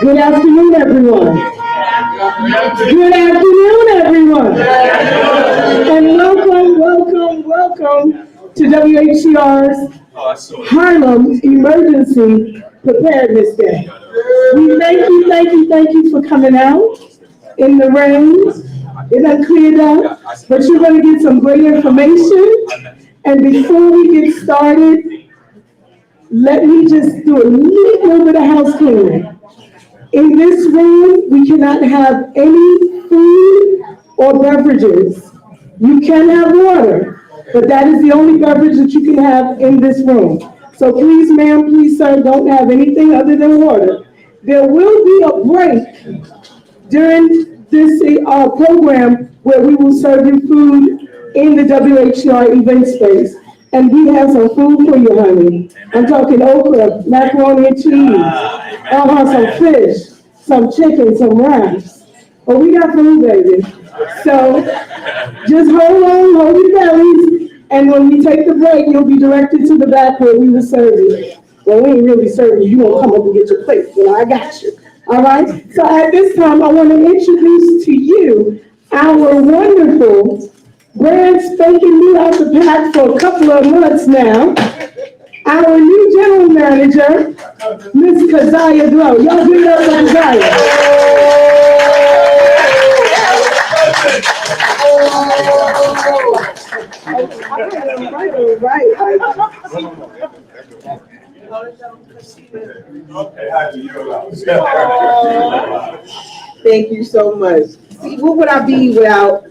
Good afternoon, everyone. Good afternoon, everyone. And welcome to WHCR's Harlem Emergency Preparedness Day. We thank you for coming out in the rain. It done cleared up, but you're going to get some great information. And before we get started, let me just do a little bit of house cleaning. In this room, we cannot have any food or beverages. You can have water, but that is the only beverage that you can have in this room. So please, ma'am, please, sir, don't have anything other than water. There will be a break during this program where we will serve you food in the WHR event space. And we have some food for you, honey. I'm talking okra, macaroni and cheese, some fish, some chicken, some rice. Oh, we got food, baby. So just hold your bellies, and when we take the break, you'll be directed to the back where we will serve you. Well, we ain't really serving you. You won't come up and get your plate. Well, I got you. All right? So at this time, I want to introduce to you our wonderful, brand spanking new out the pack for a couple of months now, our new general manager, Miss Keziah Glow. Y'all give it up for Keziah. Thank you so much. See, what would I be without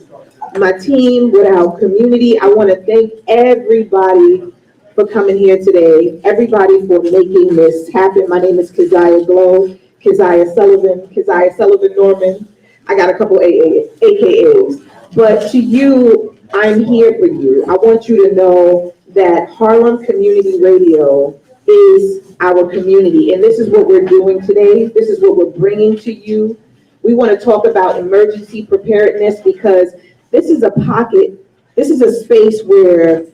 my team, without community? I want to thank everybody for coming here today, everybody for making this happen. My name is Keziah Glow, Keziah Sullivan Norman. I got a couple AKAs. But to you, I'm here for you. I want you to know that Harlem Community Radio is our community. And this is what we're doing today. This is what we're bringing to you. We want to talk about emergency preparedness because this is a pocket, this is a space where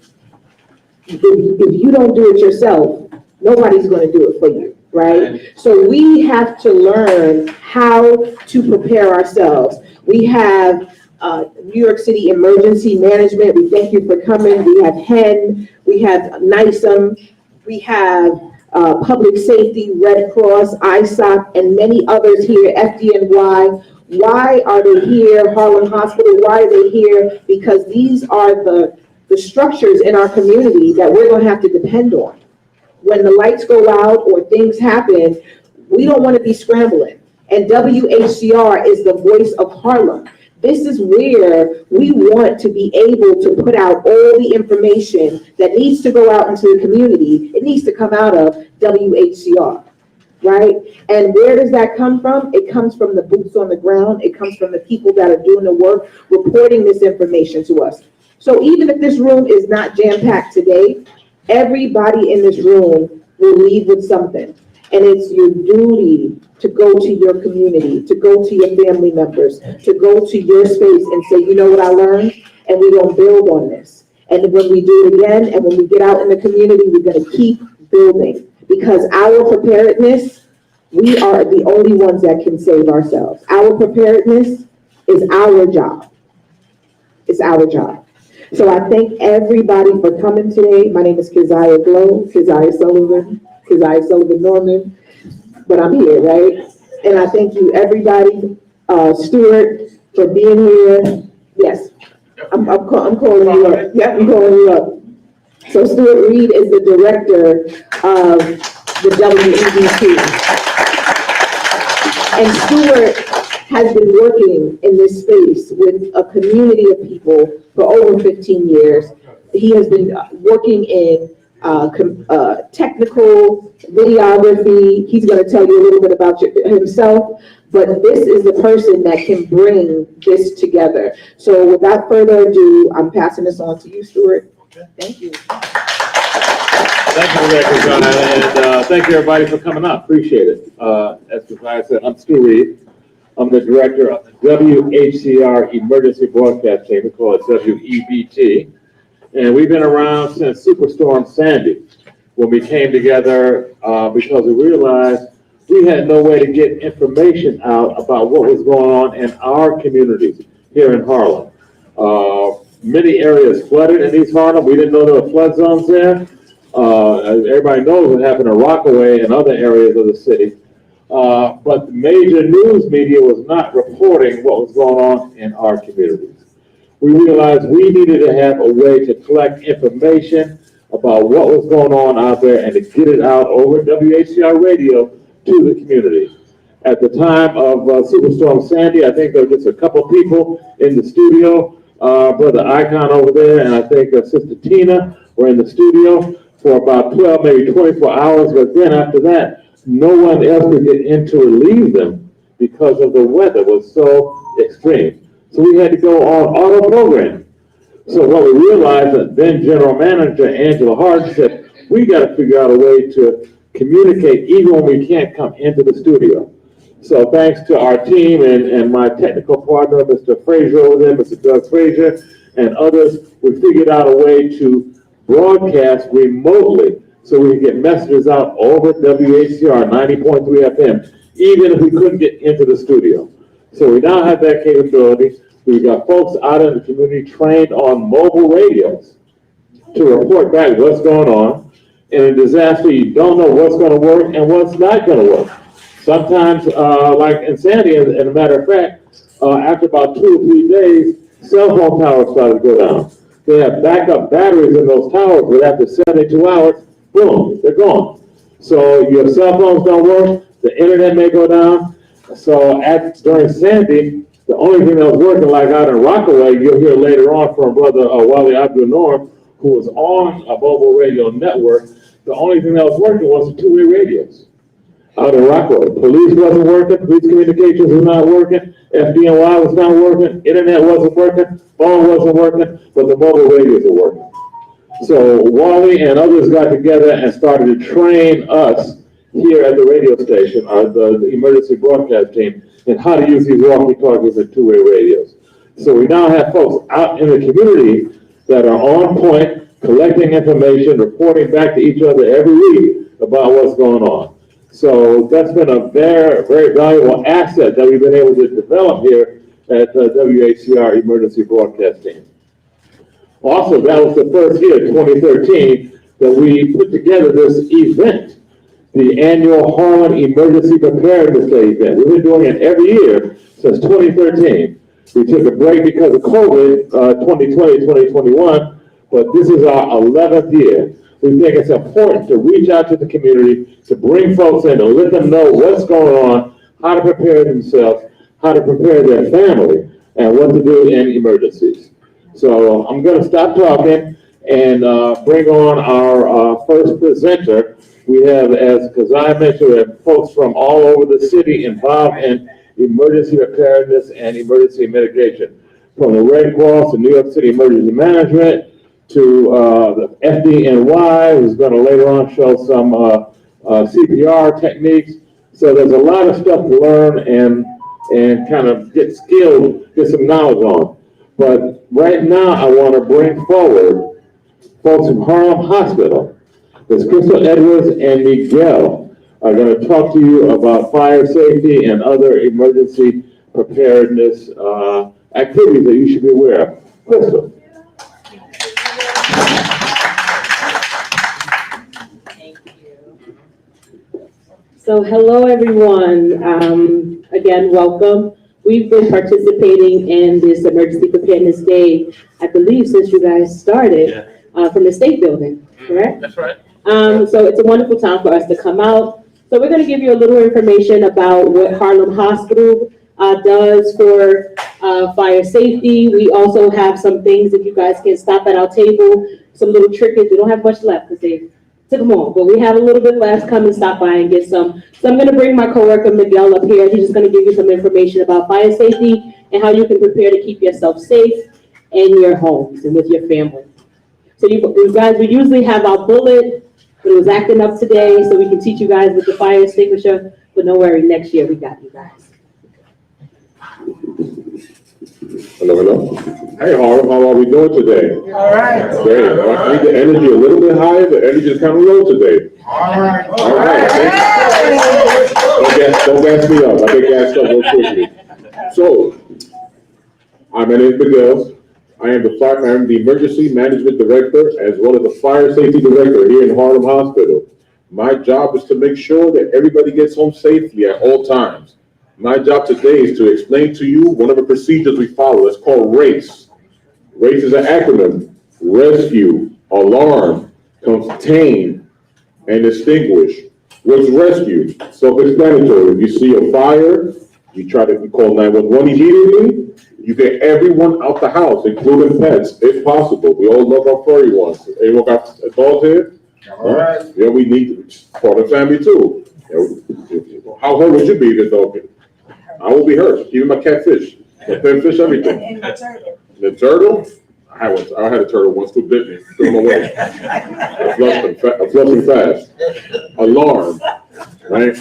if you don't do it yourself, nobody's going to do it for you, right? So we have to learn how to prepare ourselves. We have New York City Emergency Management. We thank you for coming. We have HEN, we have NISM, we have Public Safety, Red Cross, ISOC, and many others here, FDNY. Why are they here? Harlem Hospital, why are they here? Because these are the structures in our community that we're going to have to depend on. When the lights go out or things happen, we don't want to be scrambling. And WHCR is the voice of Harlem. This is where we want to be able to put out all the information that needs to go out into the community. It needs to come out of WHCR, right? And where does that come from? It comes from the boots on the ground. It comes from the people that are doing the work, reporting this information to us. So even if this room is not jam-packed today, everybody in this room will leave with something. And it's your duty to go to your community, to go to your family members, to go to your space and say, you know what I learned? And we're going to build on this. And when we do it again, and when we get out in the community, we're going to keep building. Because our preparedness, we are the only ones that can save ourselves. Our preparedness is our job. It's our job. So I thank everybody for coming today. My name is Keziah Glow, Keziah Sullivan Norman, but I'm here, right? And I thank you, everybody, Stuart, for being here. Yes, I'm calling you up. Yep, I'm calling you up. So Stuart Reed is the director of the WEDC. And Stuart has been working in this space with a community of people for over 15 years. He has been working in technical videography. He's going to tell you a little bit about himself, but this is the person that can bring this together. So without further ado, I'm passing this on to you, Stuart. Thank you. Thank you, and thank you everybody for coming up. Appreciate it. As Keziah said, I'm Stu Reed. I'm the director of the WHCR Emergency Broadcast Team. We call it WEBT. And we've been around since Superstorm Sandy, when we came together because we realized we had no way to get information out about what was going on in our communities here in Harlem. Many areas flooded in East Harlem. We didn't know there were flood zones there. Everybody knows what happened in Rockaway and other areas of the city. But the major news media was not reporting what was going on in our communities. We realized we needed to have a way to collect information about what was going on out there and to get it out over WHCR radio to the community. At the time of Superstorm Sandy, I think there were just a couple people in the studio. Brother Icon over there and I think Sister Tina were in the studio for about 12, maybe 24 hours. But then after that, no one else could get in to relieve them because of the weather was so extreme. So we had to go on auto program. So what we realized, that then General Manager Angela Hart said, we got to figure out a way to communicate even when we can't come into the studio. So thanks to our team and my technical partner, Mr. Frazier over there, Mr. Doug Frazier, and others, we figured out a way to broadcast remotely so we can get messages out over WHCR 90.3 FM, even if we couldn't get into the studio. So we now have that capability. We've got folks out in the community trained on mobile radios to report back what's going on. In a disaster, you don't know what's going to work and what's not going to work. Sometimes, like in Sandy, as a matter of fact, after about 2 or 3 days, cell phone towers started to go down. They have backup batteries in those towers, but after 72 hours, boom, they're gone. So your cell phones don't work, the internet may go down. So during Sandy, the only thing that was working, like out in Rockaway, you'll hear later on from Brother Wally Abdul Norm, who was on a mobile radio network, the only thing that was working was the two-way radios. Out in Rockaway, police wasn't working, police communications was not working, FDNY was not working, internet wasn't working, phone wasn't working, but the mobile radios were working. So Wally and others got together and started to train us here at the radio station, the emergency broadcast team, in how to use these walkie-talkies and two-way radios. So we now have folks out in the community that are on point, collecting information, reporting back to each other every week about what's going on. So that's been a very, very valuable asset that we've been able to develop here at WHCR Emergency Broadcast Team. Also, that was the first year, 2013, that we put together this event, the annual Harlem Emergency Preparedness Day event. We've been doing it every year since 2013. We took a break because of COVID, 2020, 2021, but this is our 11th year. We think it's important to reach out to the community, to bring folks in, to let them know what's going on, how to prepare themselves, how to prepare their family, and what to do in emergencies. So I'm going to stop talking and bring on our first presenter. We have, as Kazai mentioned, we have folks from all over the city involved in emergency preparedness and emergency mitigation. From the Red Cross, the New York City Emergency Management, to the FDNY, who's going to later on show some CPR techniques. So there's a lot of stuff to learn and kind of get skilled, get some knowledge on. But right now, I want to bring forward folks from Harlem Hospital. There's Crystal Edwards and Miguel are going to talk to you about fire safety and other emergency preparedness activities that you should be aware of. Crystal. So hello, everyone. Again, welcome. We've been participating in this Emergency Preparedness Day, I believe, since you guys started from the State Building, correct? That's right. So it's a wonderful time for us to come out. So we're going to give you a little information about what Harlem Hospital does for fire safety. We also have some things, if you guys can stop at our table, some little trinkets. We don't have much left because they took them all, but we have a little bit left. Come and stop by and get some. So I'm going to bring my coworker Miguel up here. He's just going to give you some information about fire safety and how you can prepare to keep yourself safe in your homes and with your family. So you guys, we usually have our bullet, but it was acting up today, so we can teach you guys with the fire extinguisher. But no worry, next year we got you guys. Hello, hello. Hey, Harlem, how are we doing today? All right. Great. I need the energy a little bit higher. The energy is kind of low today. All right. All right. Don't gas me up. I get gassed up real quickly. So, my name is Miguel. I am the Emergency Management Director as well as the Fire Safety Director here in Harlem Hospital. My job is to make sure that everybody gets home safely at all times. My job today is to explain to you one of the procedures we follow. It's called RACE. RACE is an acronym: rescue, alarm, contain, and extinguish. What's rescue? Self-explanatory. If you see a fire, you call 911 immediately. You get everyone out the house, including pets, if possible. We all love our furry ones. Anyone got a dog here? All right. Yeah, we need part of the family too. How hurt would you be if a dog? I will be hurt. Even my catfish, my fish, everything. And the turtle. The turtle? I had a turtle once, too bit me. Threw him away. I flushed him fast. Alarm, right?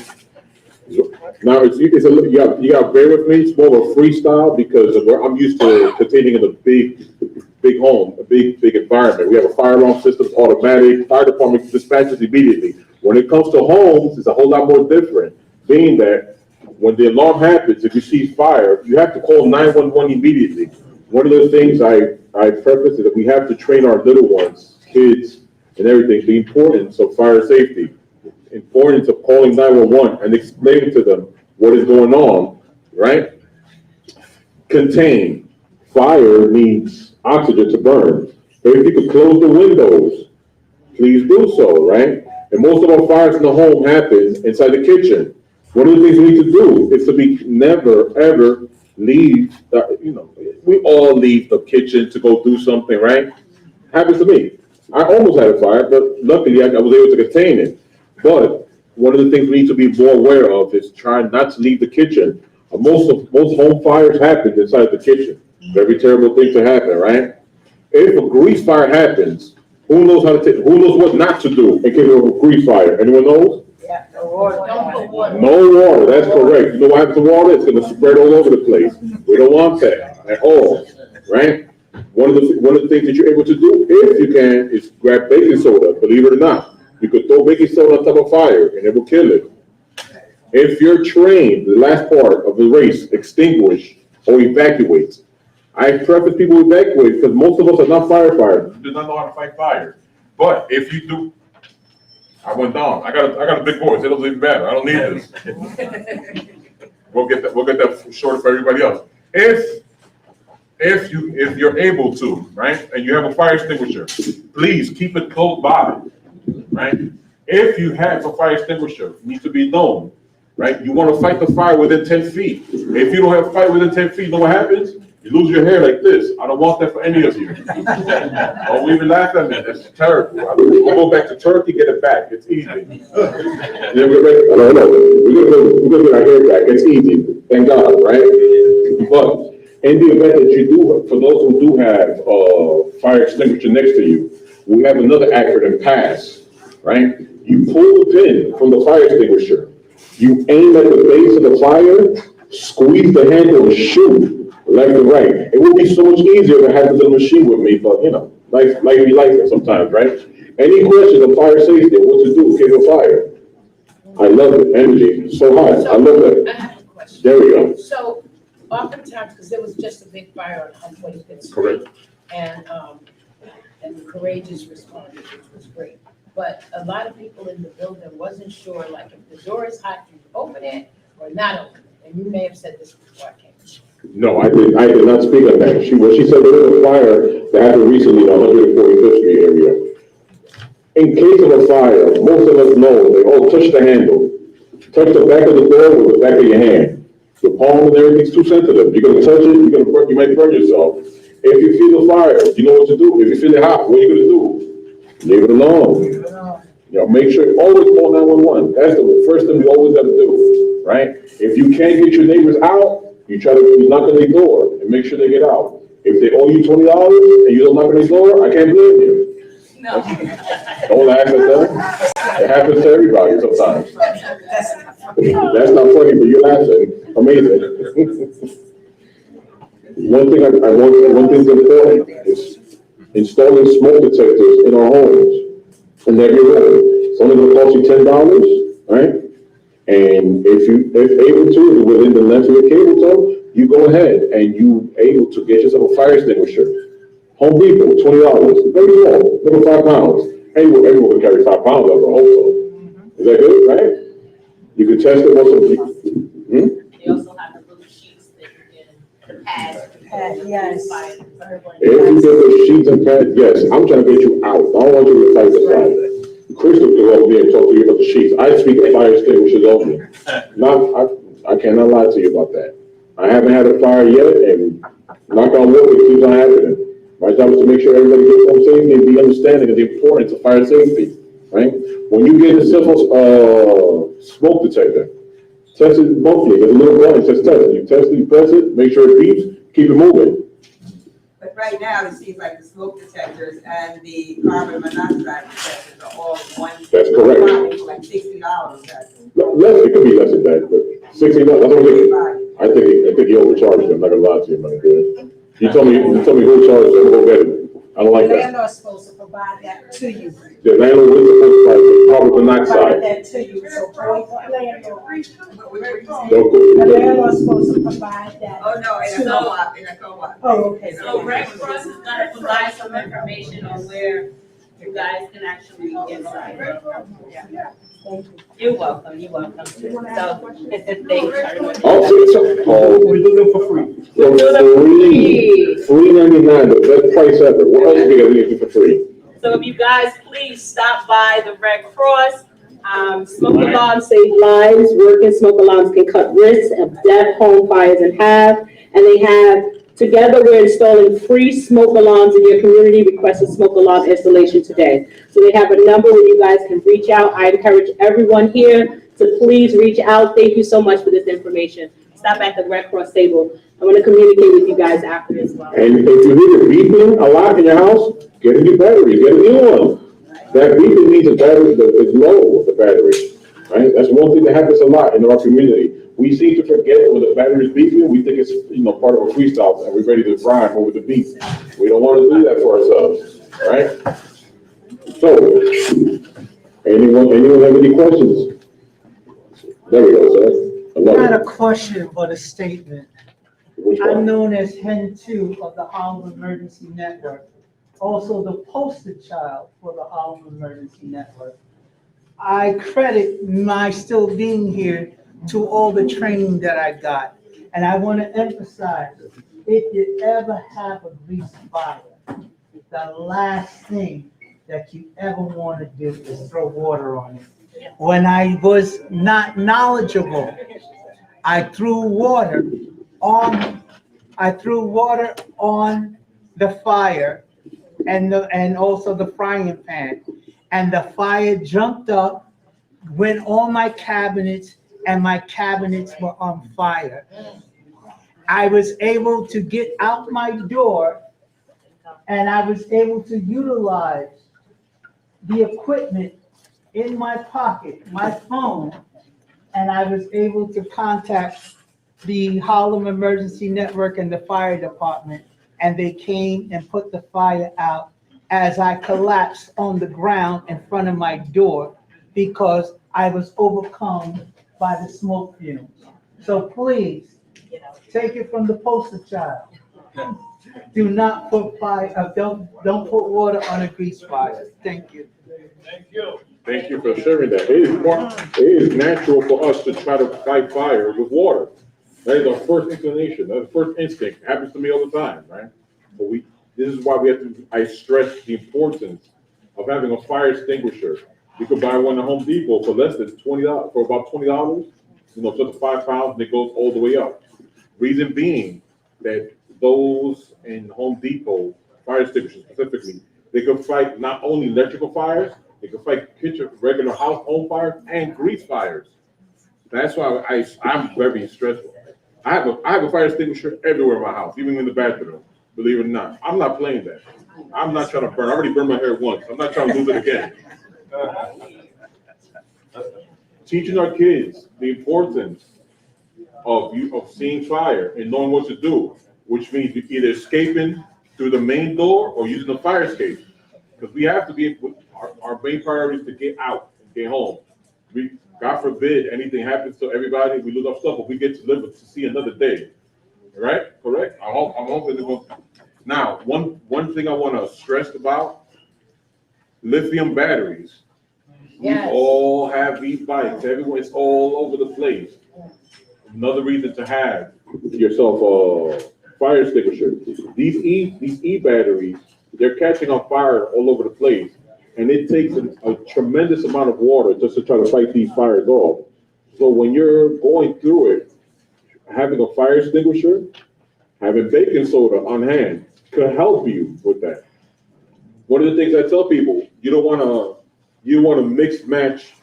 Now you gotta bear with me. It's more of a freestyle because I'm used to containing in a big home, a big environment. We have a fire alarm system, automatic. Fire department dispatches immediately. When it comes to homes, it's a whole lot more different. Being that when the alarm happens, if you see fire, you have to call 911 immediately. One of the things I preface is that we have to train our little ones, kids, and everything, the importance of fire safety, importance of calling 911 and explaining to them what is going on, right? Contain. Fire needs oxygen to burn. So if you could close the windows, please do so, right? And most of our fires in the home happen inside the kitchen. One of the things we need to do is to never, ever leave, we all leave the kitchen to go do something, right? Happens to me. I almost had a fire, but luckily I was able to contain it. But one of the things we need to be more aware of is trying not to leave the kitchen. Most home fires happen inside the kitchen. Very terrible thing to happen, right? If a grease fire happens, who knows what not to do in case of a grease fire? Anyone knows? Yeah, no water. No water, that's correct. You know what happens to water? It's gonna spread all over the place. We don't want that at all, right? One of the things that you're able to do, if you can, is grab baking soda, believe it or not. You could throw baking soda on top of fire and it will kill it. If you're trained, the last part of the race, extinguish or evacuate. I preface people evacuate because most of us are not firefighters. We do not know how to fight fire. But if you do, I went down. I got a big voice. It doesn't even matter. I don't need this. We'll get that shorter for everybody else. If you're able to, right, and you have a fire extinguisher, please keep it close by, right? If you have a fire extinguisher, it needs to be known, right? You want to fight the fire within 10 feet. If you don't have a fire within 10 feet, you know what happens? You lose your hair like this. I don't want that for any of you. Don't even laugh at me. That's terrible. We'll go back to Turkey, get it back. It's easy. Then we're ready. I don't know. We're gonna get our hair back. It's easy. Thank God, right? But in the event that you do, for those who do have a fire extinguisher next to you, we have another acronym, PASS, right? You pull the pin from the fire extinguisher. You aim at the base of the fire, squeeze the handle and shoot. Left and right. It would be so much easier to have the little machine with me, but life be life sometimes, right? Any questions on fire safety, what to do, case of fire? I love it, energy, so hot, I love it. I have a question. There we go. So oftentimes, because there was just a big fire on 25th Street. Correct. And the courageous responded, which was great. But a lot of people in the building wasn't sure, like if the door is hot, you open it or not open it. And you may have said this before I came. No, I did not speak on that. She said there was a fire that happened recently on 145th Street area. In case of a fire, most of us know they touch the handle. Touch the back of the door with the back of your hand. The palm and everything's too sensitive. You're gonna touch it, you might burn yourself. If you feel the fire, you know what to do. If you feel it hot, what are you gonna do? Leave it alone. Make sure always call 911. That's the first thing we always have to do, right? If you can't get your neighbors out, you knock on their door and make sure they get out. If they owe you $20 and you don't knock on their door, I can't blame you. No. Don't laugh at that. It happens to everybody sometimes. That's not funny, but you're laughing. Amazing. One thing's important is installing smoke detectors in our homes in every room. It's only going to cost you $10, right? And if able to, within the length of your cable tow, you go ahead and you able to get yourself a fire extinguisher. Home Depot, $20, very small, little 5 pounds. Anyone will carry 5 pounds of it also. Is that good, right? You can test it once a week. They also have the little sheets that you can add. Yes. If you get the sheets and pads, yes, I'm trying to get you out. I don't want you to fight the fight. Crystal can help me and talk to you about the sheets. I speak of fire extinguishers only. I cannot lie to you about that. I haven't had a fire yet, and knock on wood, it keeps on happening. My job is to make sure everybody gets home safely and be understanding of the importance of fire safety, right? When you get a simple smoke detector, test it monthly. There's a little button that says test. You test it, you press it, make sure it beeps, keep it moving. But right now, it seems like the smoke detectors and the carbon monoxide detectors are all one. That's correct. Like $60. Less, it could be less than that, but $60. That's what I think he overcharged them. I'm not gonna lie to you, man. Good. You told me who charged them. Go get it. I don't like The that. landlord's supposed to provide that to you. The landlord is supposed to provide carbon Provide monoxide. that to you, so boy, landlord. Don't The go. landlord's supposed to provide that. Oh, no, in a to- co-op, in a co-op. Oh, okay. So Red Cross is gonna provide some information on where you guys can actually get started. You're welcome, you're welcome. So, thanks very much. I'll take some. We do them for free. Free 99, the best price ever. What else we got to do for free? So if you guys please stop by the Red Cross, Smoke alarms save lives. Working smoke alarms can cut risks of death, home fires in half. And they have, together we're installing free smoke alarms in your community. Request a smoke alarm installation today. So they have a number where you guys can reach out. I encourage everyone here to please reach out. Thank you so much for this information. Stop at the Red Cross table. I want to communicate with you guys after as well. And if you hear the beeping a lot in your house, get a new battery, get a new one. That beeping means the battery is low, the battery, right? That's one thing that happens a lot in our community. We seem to forget that when the battery is beeping, we think it's, part of a freestyle and we're ready to rhyme over the beat. We don't want to do that for ourselves, right? So, anyone have any questions? There we go, sir. I love Not it. a question, but a statement. Which I'm one? known as Hen 2 of the Harlem Emergency Network, also the poster child for the Harlem Emergency Network. I credit my still being here to all the training that I got. And I want to emphasize, if you ever have a grease fire, the last thing that you ever want to do is throw water on it. When I was not knowledgeable, I threw water on the fire and also the frying pan. And the fire jumped up, went on my cabinets, and my cabinets were on fire. I was able to get out my door and I was able to utilize the equipment in my pocket, my phone, and I was able to contact the Harlem Emergency Network and the fire department, and they came and put the fire out as I collapsed on the ground in front of my door because I was overcome by the smoke fumes. So please, take it from the poster child. Do not put fire, don't put water on a grease fire. Thank you. Thank you for sharing that. It is natural for us to try to fight fire with water. That is our first inclination. That's the first instinct. It happens to me all the time, right? But this is why I stress the importance of having a fire extinguisher. You could buy one at Home Depot for less than $20, for about $20, so the 5 pounds, and it goes all the way up. Reason being that those in Home Depot, fire extinguishers specifically, they can fight not only electrical fires, they can fight kitchen, regular home fires, and grease fires. That's why I'm very stressful. I have a fire extinguisher everywhere in my house, even in the bathroom, believe it or not. I'm not playing that. I'm not trying to burn. I already burned my hair once. I'm not trying to lose it again. Teaching our kids the importance of seeing fire and knowing what to do, which means either escaping through the main door or using the fire escape. Because we have to be, our main priority is to get out and get home. God forbid, anything happens to everybody, we lose our stuff, but we get to live to see another day. Right? Correct? I'm hoping to go. Now, one thing I want to stress about, lithium batteries. Yes. We all have e-bikes. Everyone, it's all over the place. Another reason to have yourself a fire extinguisher. These e-batteries, they're catching on fire all over the place. And it takes a tremendous amount of water just to try to fight these fires off. So when you're going through it, having a fire extinguisher, having baking soda on hand could help you with that. One of the things I tell people, you don't want to mix match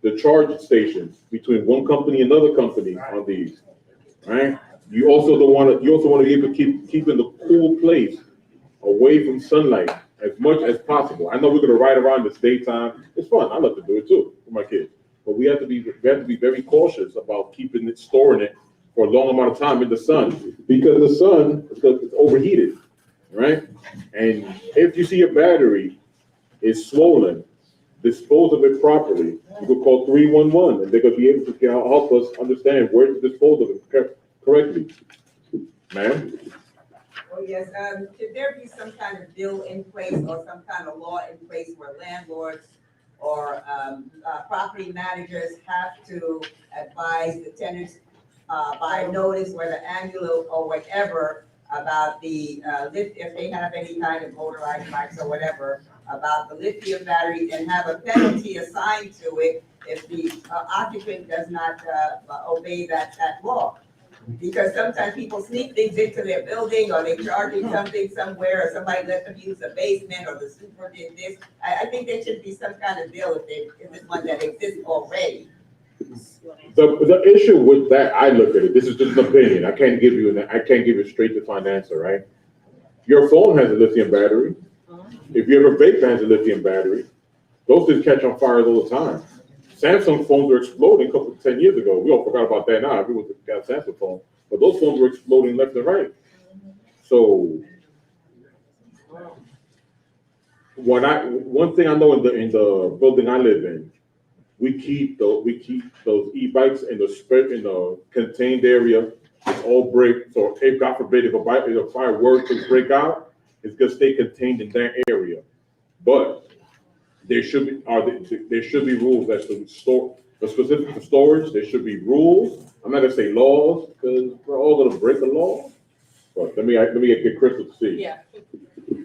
the charging stations between one company and another company on these, right? You also want to be able to keep in the cool place away from sunlight as much as possible. I know we're going to ride around this daytime. It's fun. I love to do it too for my kids. But we have to be very cautious about storing it for a long amount of time in the sun, because the sun is overheated, right? And if you see a battery is swollen, dispose of it properly. You could call 311 and they're going to be able to help us understand where to dispose of it correctly. Ma'am? Oh, yes, should there be some kind of bill in place or some kind of law in place where landlords or property managers have to advise the tenants by notice, whether annual or whatever, about the if they have any kind of motorized bikes or whatever, about the lithium batteries, and have a penalty assigned to it if the occupant does not obey that law? Because sometimes people sneak things into their building, or they're charging something somewhere, or somebody let them use the basement, or the super did this. I think there should be some kind of bill if it's one that exists already. The issue with that, I look at it, this is just an opinion. I can't give you a straight defined answer, right? Your phone has a lithium battery. If you ever vape, has a lithium battery. Those things catch on fire all the time. Samsung phones were exploding 10 years ago. We all forgot about that now. Everyone's got a Samsung phone, but those phones were exploding left and right. So, one thing I know in the building I live in, we keep those e-bikes in the contained area. It's all brick. So if God forbid if a fire were to break out, it's gonna stay contained in that area. But there should be rules as to store, but specific to storage. There should be rules. I'm not gonna say laws, because we're all gonna break the law. But let me get Crystal to see. Yeah.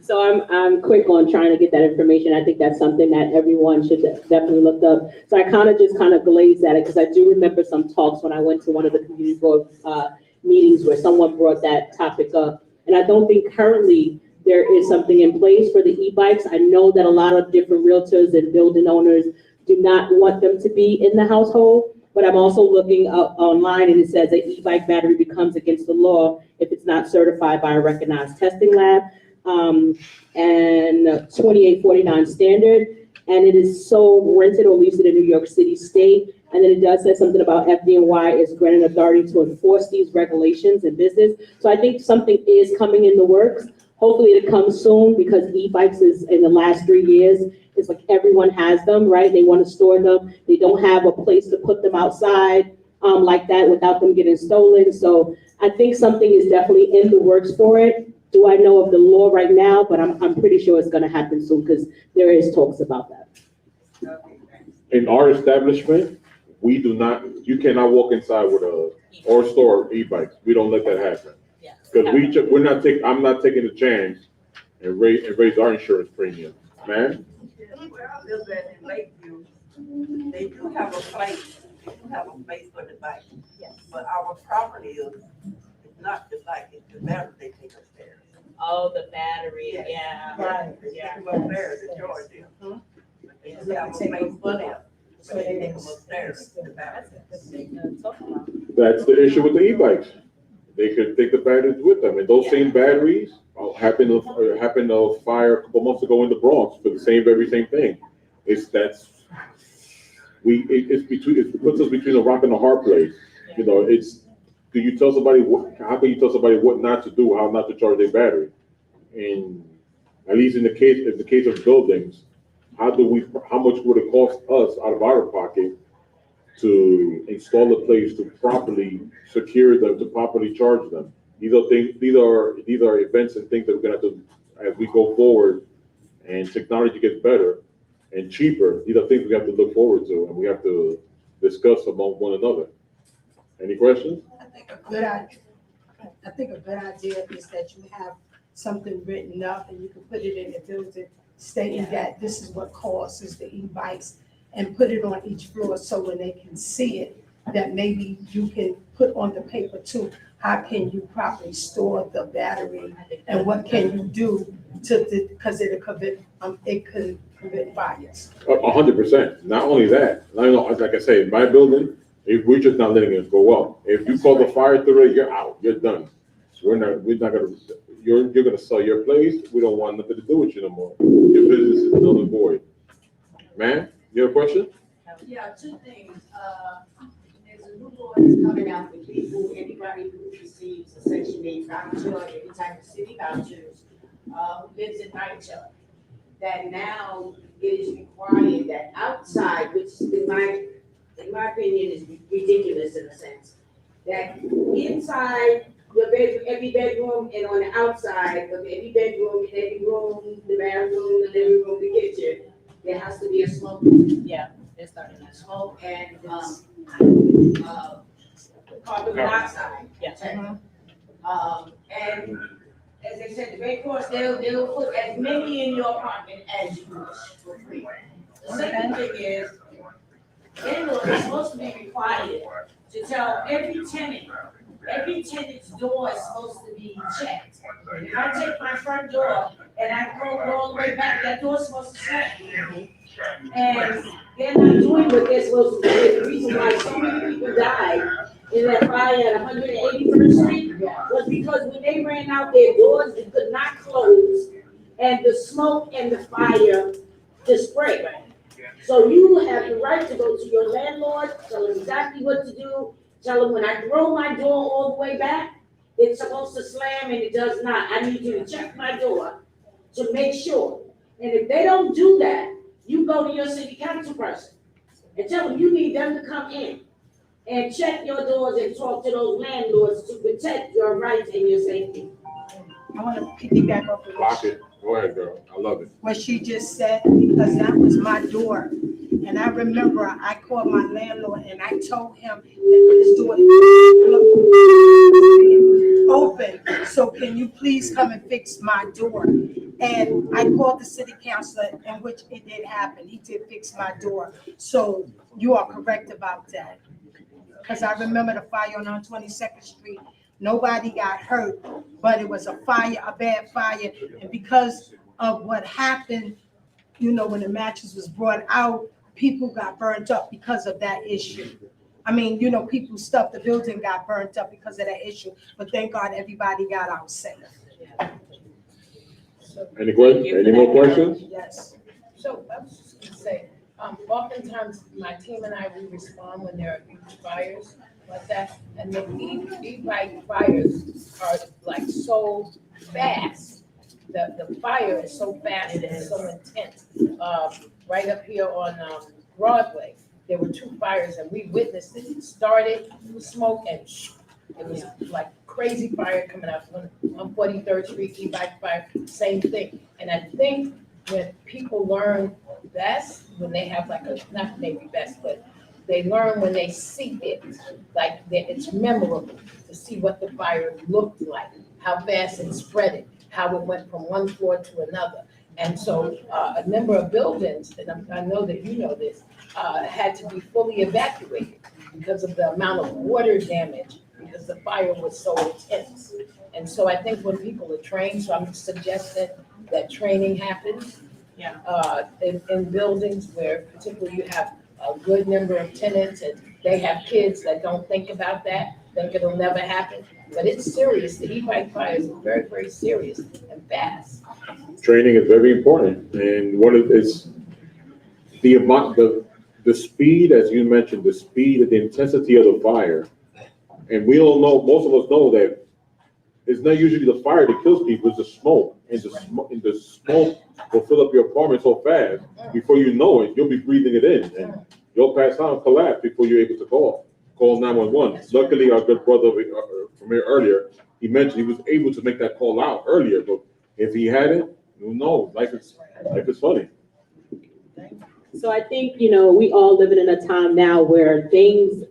So I'm quick on trying to get that information. I think that's something that everyone should definitely look up. So I kind of glazed at it, because I do remember some talks when I went to one of the community board meetings where someone brought that topic up. And I don't think currently there is something in place for the e-bikes. I know that a lot of different realtors and building owners do not want them to be in the household, but I'm also looking up online, and it says an e-bike battery becomes against the law if it's not certified by a recognized testing lab. And 2849 standard, and it is sold, rented, or leased in a New York City state. And then it does say something about FDNY is granted authority to enforce these regulations in business. So I think something is coming in the works. Hopefully it comes soon, because e-bikes is in the last 3 years, it's like everyone has them, right? They want to store them. They don't have a place to put them outside like that without them getting stolen. So I think something is definitely in the works for it. Do I know of the law right now? But I'm pretty sure it's going to happen soon, because there is talks about that. In our establishment, you cannot walk inside with or store e-bikes. We don't let that happen. Because I'm not taking a chance and raise our insurance premium, man. Where I live at in Lakeview, they do have a place for the bike. Yes. But our property is not the bike, it's the battery they take upstairs. Oh, the battery, yeah. Right. Yeah. They take them upstairs to charge them. They just have a place for them. So they take them upstairs. That's the issue with the e-bikes. They could take the batteries with them, and those same batteries happened to fire a couple months ago in the Bronx for the same thing. It puts us between a rock and a hard place. You know, how can you tell somebody what not to do, how not to charge their battery? And at least in the case of buildings, how much would it cost us out of our pocket to install the place to properly secure them, to properly charge them. These are things, these are events and things that we're gonna have to, as we go forward and technology gets better and cheaper, these are things we have to look forward to and we have to discuss among one another. Any questions? I think a good idea is that you have something written up and you can put it in the building stating that this is what causes the e-bikes and put it on each floor so when they can see it, that maybe you can put on the paper too, how can you properly store the battery and what can you do to, because it could prevent fires. 100%. Not only that, I know, like I say, in my building, if we're just not letting it go up. If you call the fire through it, you're out, you're done. We're not gonna, you're gonna sell your place. We don't want nothing to do with you no more. Your business is null and void. Ma'am, you have a question? Yeah, two things. There's a new law that's coming out for people, anybody who receives a Section 8 voucher or any type of city vouchers, who lives in NYCHA, that now it is required that outside, which in my opinion is ridiculous in a sense, that inside your bedroom, every bedroom, and on the outside of every bedroom, in every room, the bathroom, the living room, the kitchen, there has to be a smoke. Yeah, they're starting to Smoke and, carbon monoxide. Yes. And as they said, the Red Cross, they'll put as many in your apartment as you wish for free. The second thing is, landlord is supposed to be required to tell every tenant's door is supposed to be checked. If I take my front door and I go all the way back, that door's supposed to slam. And they're not doing what they're supposed to do. The reason why so many people died in that fire at 181st Street was because when they ran out their doors, they could not close, and the smoke and the fire just spread. So you have the right to go to your landlord, tell him exactly what to do, tell him when I throw my door all the way back, it's supposed to slam and it does not. I need you to check my door to make sure. And if they don't do that, you go to your city council person and tell them you need them to come in and check your doors and talk to those landlords to protect your rights and your safety. I want to piggyback off of Lock it. Go ahead, girl. I love it. what she just said, because that was my door. And I remember I called my landlord and I told him that this door is open, so can you please come and fix my door? And I called the city councilor, in which it did happen. He did fix my door. So you are correct about that. Because I remember the fire on 22nd Street. Nobody got hurt, but it was a fire, a bad fire. And because of what happened, you know, when the mattress was brought out, people got burnt up because of that issue. I mean, you know, people's stuff, the building got burnt up because of that issue, but thank God everybody got out safe. Any more questions? Yes. So I was just gonna say, oftentimes my team and I, we respond when there are huge fires like that. And the e-bike fires are like so fast. The fire is so fast and so intense. Right up here on Broadway, there were two fires and we witnessed it. It started with smoke and it was like crazy fire coming out on 43rd Street, e-bike fire, same thing. And I think when people learn best, when they have like not maybe best, but they learn when they see it, like it's memorable to see what the fire looked like, how fast it spread, how it went from one floor to another. And so a number of buildings, and I know that you know this, had to be fully evacuated because of the amount of water damage, because the fire was so intense. And so I think when people are trained, so I'm suggesting that training happens in buildings where particularly you have a good number of tenants and they have kids that don't think about that, think it'll never happen. But it's serious. The e-bike fires are very, very serious and fast. Training is very important, and what it is, the amount, the speed, as you mentioned, the speed and the intensity of the fire. And we all know, most of us know that it's not usually the fire that kills people, it's the smoke. And the smoke will fill up your apartment so fast, before you know it, you'll be breathing it in. And your pass on collapsed before you're able to call 911. Luckily, our good brother from here earlier, he mentioned he was able to make that call out earlier, but if he hadn't, who knows? Life is funny. So I think, we all living in a time now where things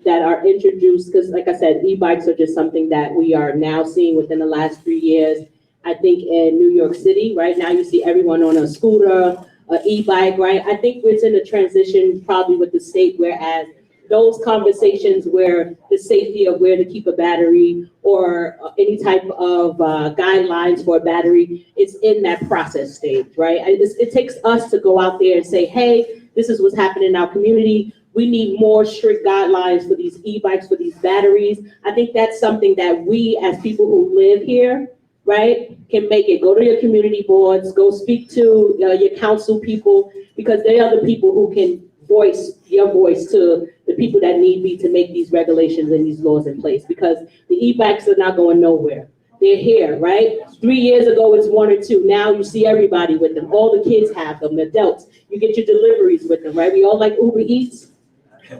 that are introduced, because like I said, e-bikes are just something that we are now seeing within the last 3 years. I think in New York City, right now you see everyone on a scooter, an e-bike, right? I think it's in a transition probably with the state, whereas those conversations where the safety of where to keep a battery or any type of guidelines for a battery, it's in that process stage, right? It takes us to go out there and say, hey, this is what's happening in our community. We need more strict guidelines for these e-bikes, for these batteries. I think that's something that we as people who live here, right, can make it. Go to your community boards, go speak to your council people, because they are the people who can voice your voice to the people that need be to make these regulations and these laws in place, because the e-bikes are not going nowhere. They're here, right? 3 years ago, it's 1 or 2. Now you see everybody with them. All the kids have them, adults. You get your deliveries with them, right? We all like Uber Eats.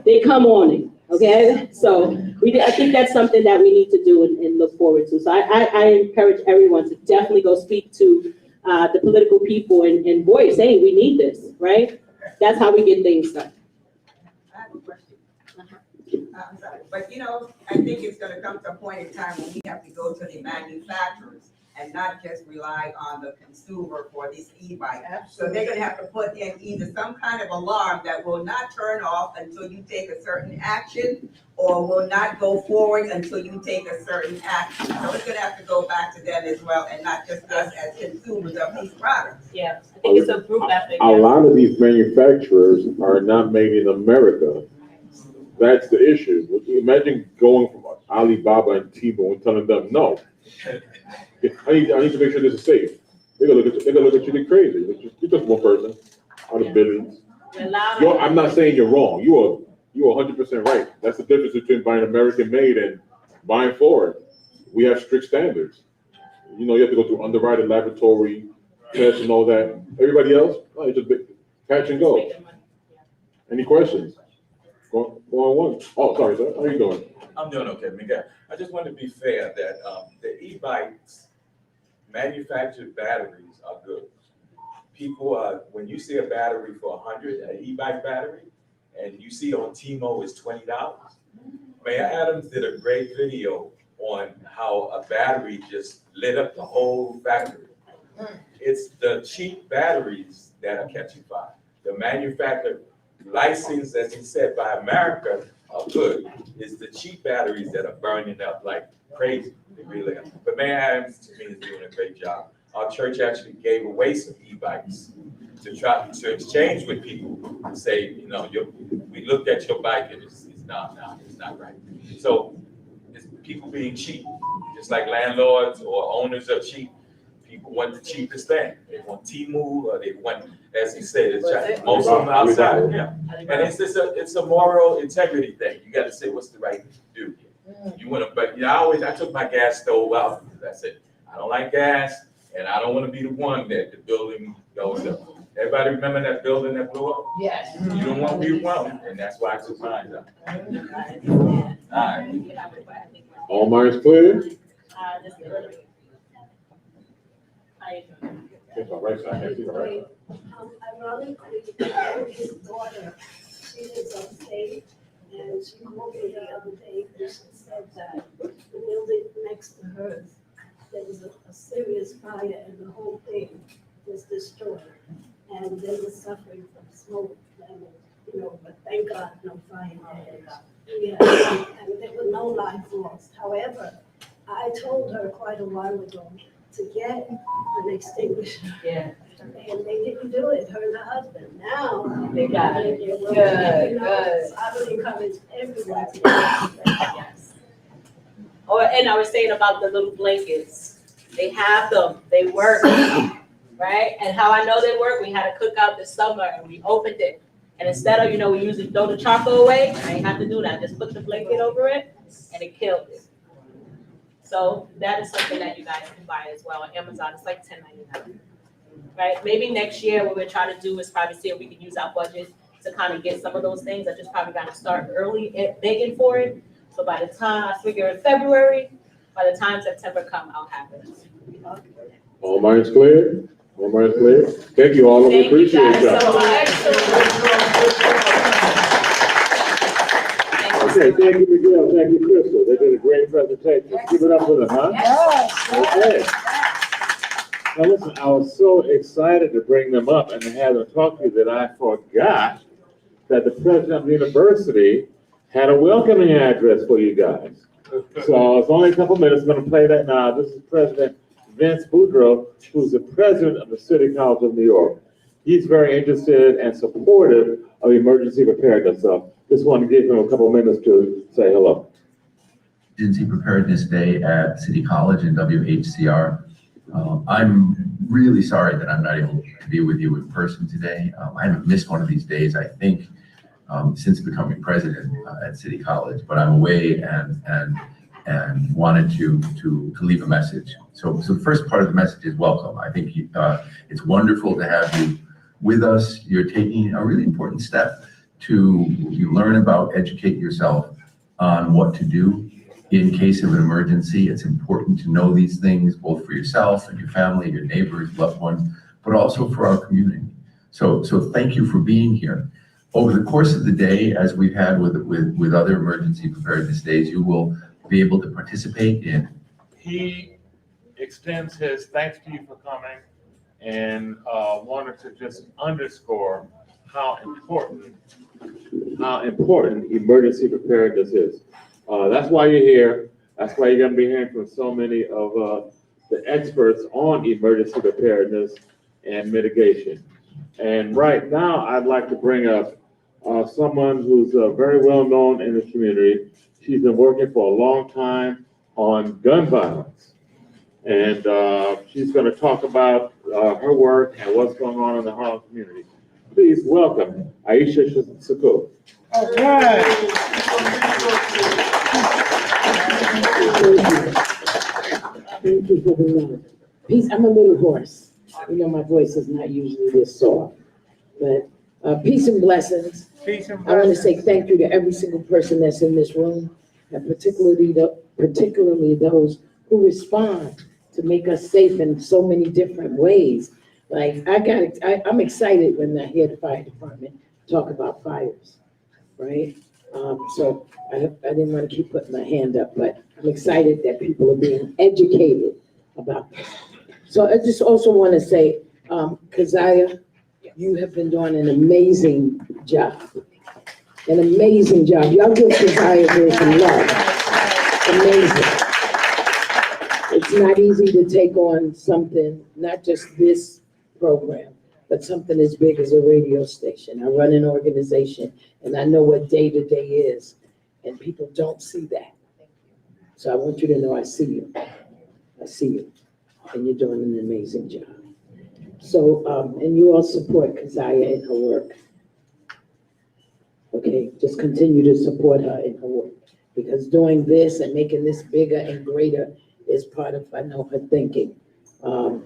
They come on it, okay? So I think that's something that we need to do and look forward to. So I encourage everyone to definitely go speak to the political people and voice, hey, we need this, right? That's how we get things done. I have a question. I'm sorry, but I think it's gonna come to a point in time when we have to go to the manufacturers and not just rely on the consumer for this e-bike. So they're gonna have to put in either some kind of alarm that will not turn off until you take a certain action, or will not go forward until you take a certain action. So it's gonna have to go back to them as well, and not just us as consumers of these products. Yeah, I think it's a group effort. A lot of these manufacturers are not made in America. That's the issue. Imagine going from Alibaba and Temu and telling them, no, I need to make sure this is safe. They're gonna look at you like crazy. You're just one person out of billions. I'm not saying you're wrong. You are 100% right. That's the difference between buying American made and buying foreign. We have strict standards. You have to go through underwriting, laboratory tests and all that. Everybody else, it's just catch and go. Any questions? Go on one. Oh, sorry, sir. How are you doing? I'm doing okay, Miguel. I just want to be fair that the e-bikes manufactured batteries are good. People, when you see a battery for 100, an e-bike battery, and you see on Timo it's $20. Mayor Adams did a great video on how a battery just lit up the whole factory. It's the cheap batteries that are catching fire. The manufacturer licensed, as he said, by America are good. It's the cheap batteries that are burning up like crazy. They really are. But Mayor Adams, to me, is doing a great job. Our church actually gave away some e-bikes to try to exchange with people and say, we looked at your bike and it's not right. So it's people being cheap, just like landlords or owners are cheap. People want the cheapest thing. They want Temu, or they want, as he said, most of them outside. Yeah, and it's a moral integrity thing. You got to say what's the right thing to do. You want to, but I took my gas stove out. I said I don't like gas, and I don't want to be the one that the building goes up. Everybody remember that building that blew up? Yes. You don't want to be the one, and that's why I took mine out. All right. All minds clear? Ironically, his daughter, she lives upstate, and she called me the other day and she said that the building next to hers, there was a serious fire and the whole thing was destroyed. And they were suffering from smoke, and, but thank God no fire there. Yeah, and there were no lives lost. However, I told her quite a while ago to get an extinguisher. Yeah. And they didn't do it, her and her husband. Now, They got it. Good. So I would encourage everyone to do it. Yes. And I was saying about the little blankets. They have them, they work, right? And how I know they work, we had a cookout this summer and we opened it. And instead of, we usually throw the charcoal away, I ain't have to do that. Just put the blanket over it and it killed it. So that is something that you guys can buy as well on Amazon. It's like $10.99. Right? Maybe next year what we're trying to do is probably see if we can use our budget to kind of get some of those things. I just probably got to start early at begging for it. So by the time, I figure in February, by the time September come, I'll have it. All minds clear? All minds clear? Thank you all, we Thank you appreciate guys y'all. so much. Okay, thank you, Miguel, thank you, Crystal, they did a great presentation, give it up for them, huh? Okay. Now listen, I was so excited to bring them up and to have them talk to you that I forgot that the president of the university had a welcoming address for you guys. So it's only a couple minutes, I'm gonna play that now. This is President Vince Boudreaux, who's the president of the City College of New York. He's very interested and supportive of emergency preparedness, so just want to give him a couple minutes to say hello. Emergency Preparedness Day at City College and WHCR. I'm really sorry that I'm not able to be with you in person today. I haven't missed one of these days, I think, since becoming president at City College, but I'm away and wanted to leave a message. So the first part of the message is welcome. I think it's wonderful to have you with us. You're taking a really important step to learn about, educate yourself on what to do in case of an emergency. It's important to know these things, both for yourself and your family, your neighbors, loved ones, but also for our community. So thank you for being here. Over the course of the day, as we've had with other emergency preparedness days, you will be able to participate in. He extends his thanks to you for coming and wanted to just underscore how important emergency preparedness is. That's why you're here. That's why you're gonna be hearing from so many of the experts on emergency preparedness and mitigation. And right now, I'd like to bring up someone who's very well known in the community. She's been working for a long time on gun violence. And she's gonna talk about her work and what's going on in the Harlem community. Please welcome Aisha Sukkot. All right. Thank you for the love. Peace, I'm a little hoarse. You know, my voice is not usually this soft. But peace and blessings. Peace and I want to blessings. say thank you to every single person that's in this room, and particularly those who respond to make us safe in so many different ways. Like, I'm excited when I hear the fire department talk about fires, right? So I didn't want to keep putting my hand up, but I'm excited that people are being educated about this. So I just also want to say, Keziah, you have been doing an amazing job. An amazing job. Y'all give Keziah some love. Amazing. It's not easy to take on something, not just this program, but something as big as a radio station. I run an organization and I know what day-to-day is, and people don't see that. So I want you to know I see you. I see you, and you're doing an amazing job. So, and you all support Keziah in her work. Okay, just continue to support her in her work, because doing this and making this bigger and greater is part of, I know, her thinking. On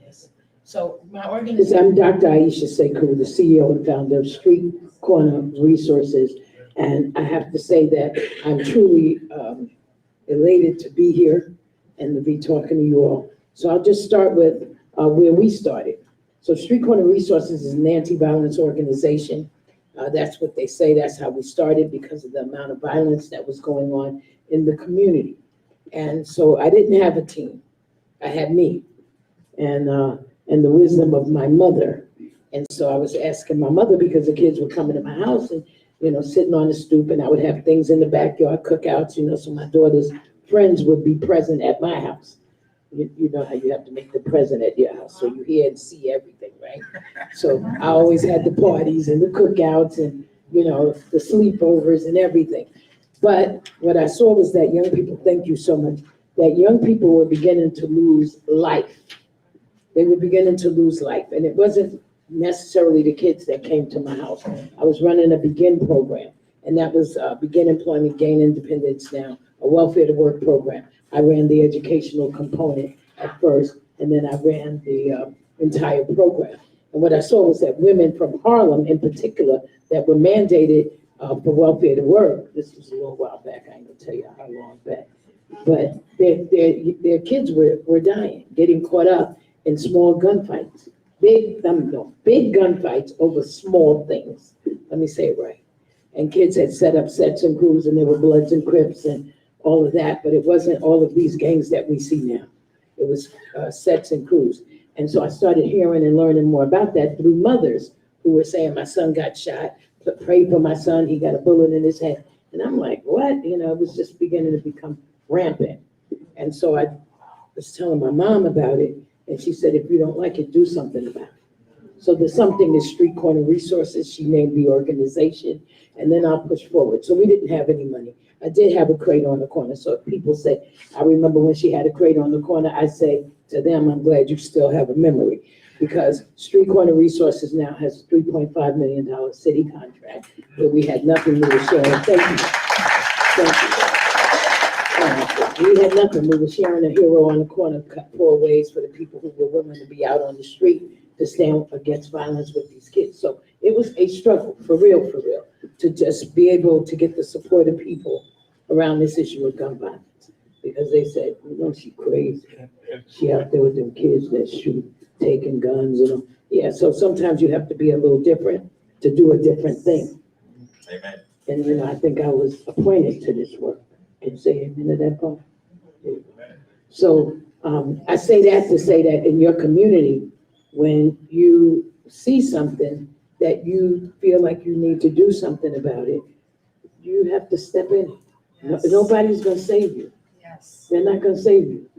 this. So my organization. I'm Dr. Aisha Sekou, the CEO and founder of Street Corner Resources. And I have to say that I'm truly elated to be here and to be talking to you all. So I'll just start with where we started. So Street Corner Resources is an anti-violence organization. That's what they say. That's how we started, because of the amount of violence that was going on in the community. And so I didn't have a team. I had me and the wisdom of my mother. And so I was asking my mother, because the kids were coming to my house and, you know, sitting on the stoop, and I would have things in the backyard, cookouts, you know, so my daughter's friends would be present at my house. You know how you have to make the present at your house, so you hear and see everything, right? So I always had the parties and the cookouts and, you know, the sleepovers and everything. But what I saw was that young people, thank you so much, that young people were beginning to lose life. They were beginning to lose life. And it wasn't necessarily the kids that came to my house. I was running a BEGIN program, and that was Begin Employment, Gain Independence Now, a welfare to work program. I ran the educational component at first, and then I ran the entire program. And what I saw was that women from Harlem in particular that were mandated for welfare to work, this was a little while back, I ain't gonna tell you how long back, but their kids were dying, getting caught up in small gunfights. Big gunfights over small things. Let me say it right. And kids had set up sets and crews, and there were Bloods and Crips and all of that, but it wasn't all of these gangs that we see now. It was sets and crews. And so I started hearing and learning more about that through mothers who were saying, my son got shot, pray for my son, he got a bullet in his head. And I'm like, what? You know, it was just beginning to become rampant. And so I was telling my mom about it, and she said, if you don't like it, do something about it. So the something is Street Corner Resources. She named the organization, and then I'll push forward. So we didn't have any money. I did have a crate on the corner. So if people say, I remember when she had a crate on the corner, I say to them, I'm glad you still have a memory, because Street Corner Resources now has a $3.5 million city contract where we had nothing, we were sharing. Thank you. Thank you. We had nothing. We were sharing a hero on the corner, cut 4 ways for the people who were willing to be out on the street to stand against violence with these kids. So it was a struggle, for real, to just be able to get the support of people around this issue of gun violence. Because they said, you know, she crazy. She out there with them kids that shoot, taking guns, you know. Yeah, so sometimes you have to be a little different to do a different thing. Amen. And, you know, I think I was appointed to this work. Can you say amen to that part? So I say that to say that in your community, when you see something that you feel like you need to do something about it, you have to step in. Yes. Nobody's gonna save you. Yes. They're not gonna save you.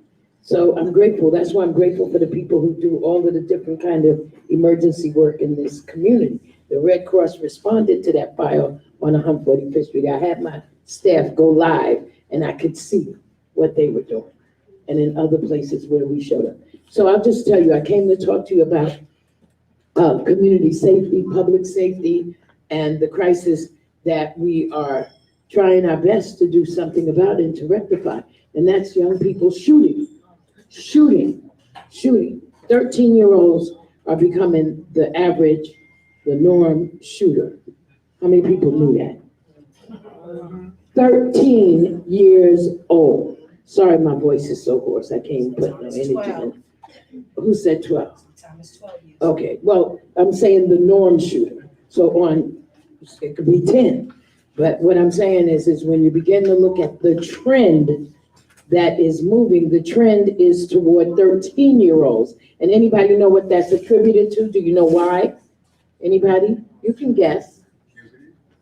So I'm grateful. That's why I'm grateful for the people who do all of the different kind of emergency work in this community. The Red Cross responded to that fire on 145th Street. I had my staff go live and I could see what they were doing, and in other places where we showed up. So I'll just tell you, I came to talk to you about community safety, public safety, and the crisis that we are trying our best to do something about and to rectify. And that's young people shooting. 13-year-olds are becoming the average, the norm shooter. How many people knew that? 13 years old. Sorry, my voice is so hoarse. I can't put no energy in. Who said 12? Okay, well, I'm saying the norm shooter. So it could be 10. But what I'm saying is when you begin to look at the trend that is moving, the trend is toward 13-year-olds. And anybody know what that's attributed to? Do you know why? Anybody? You can guess.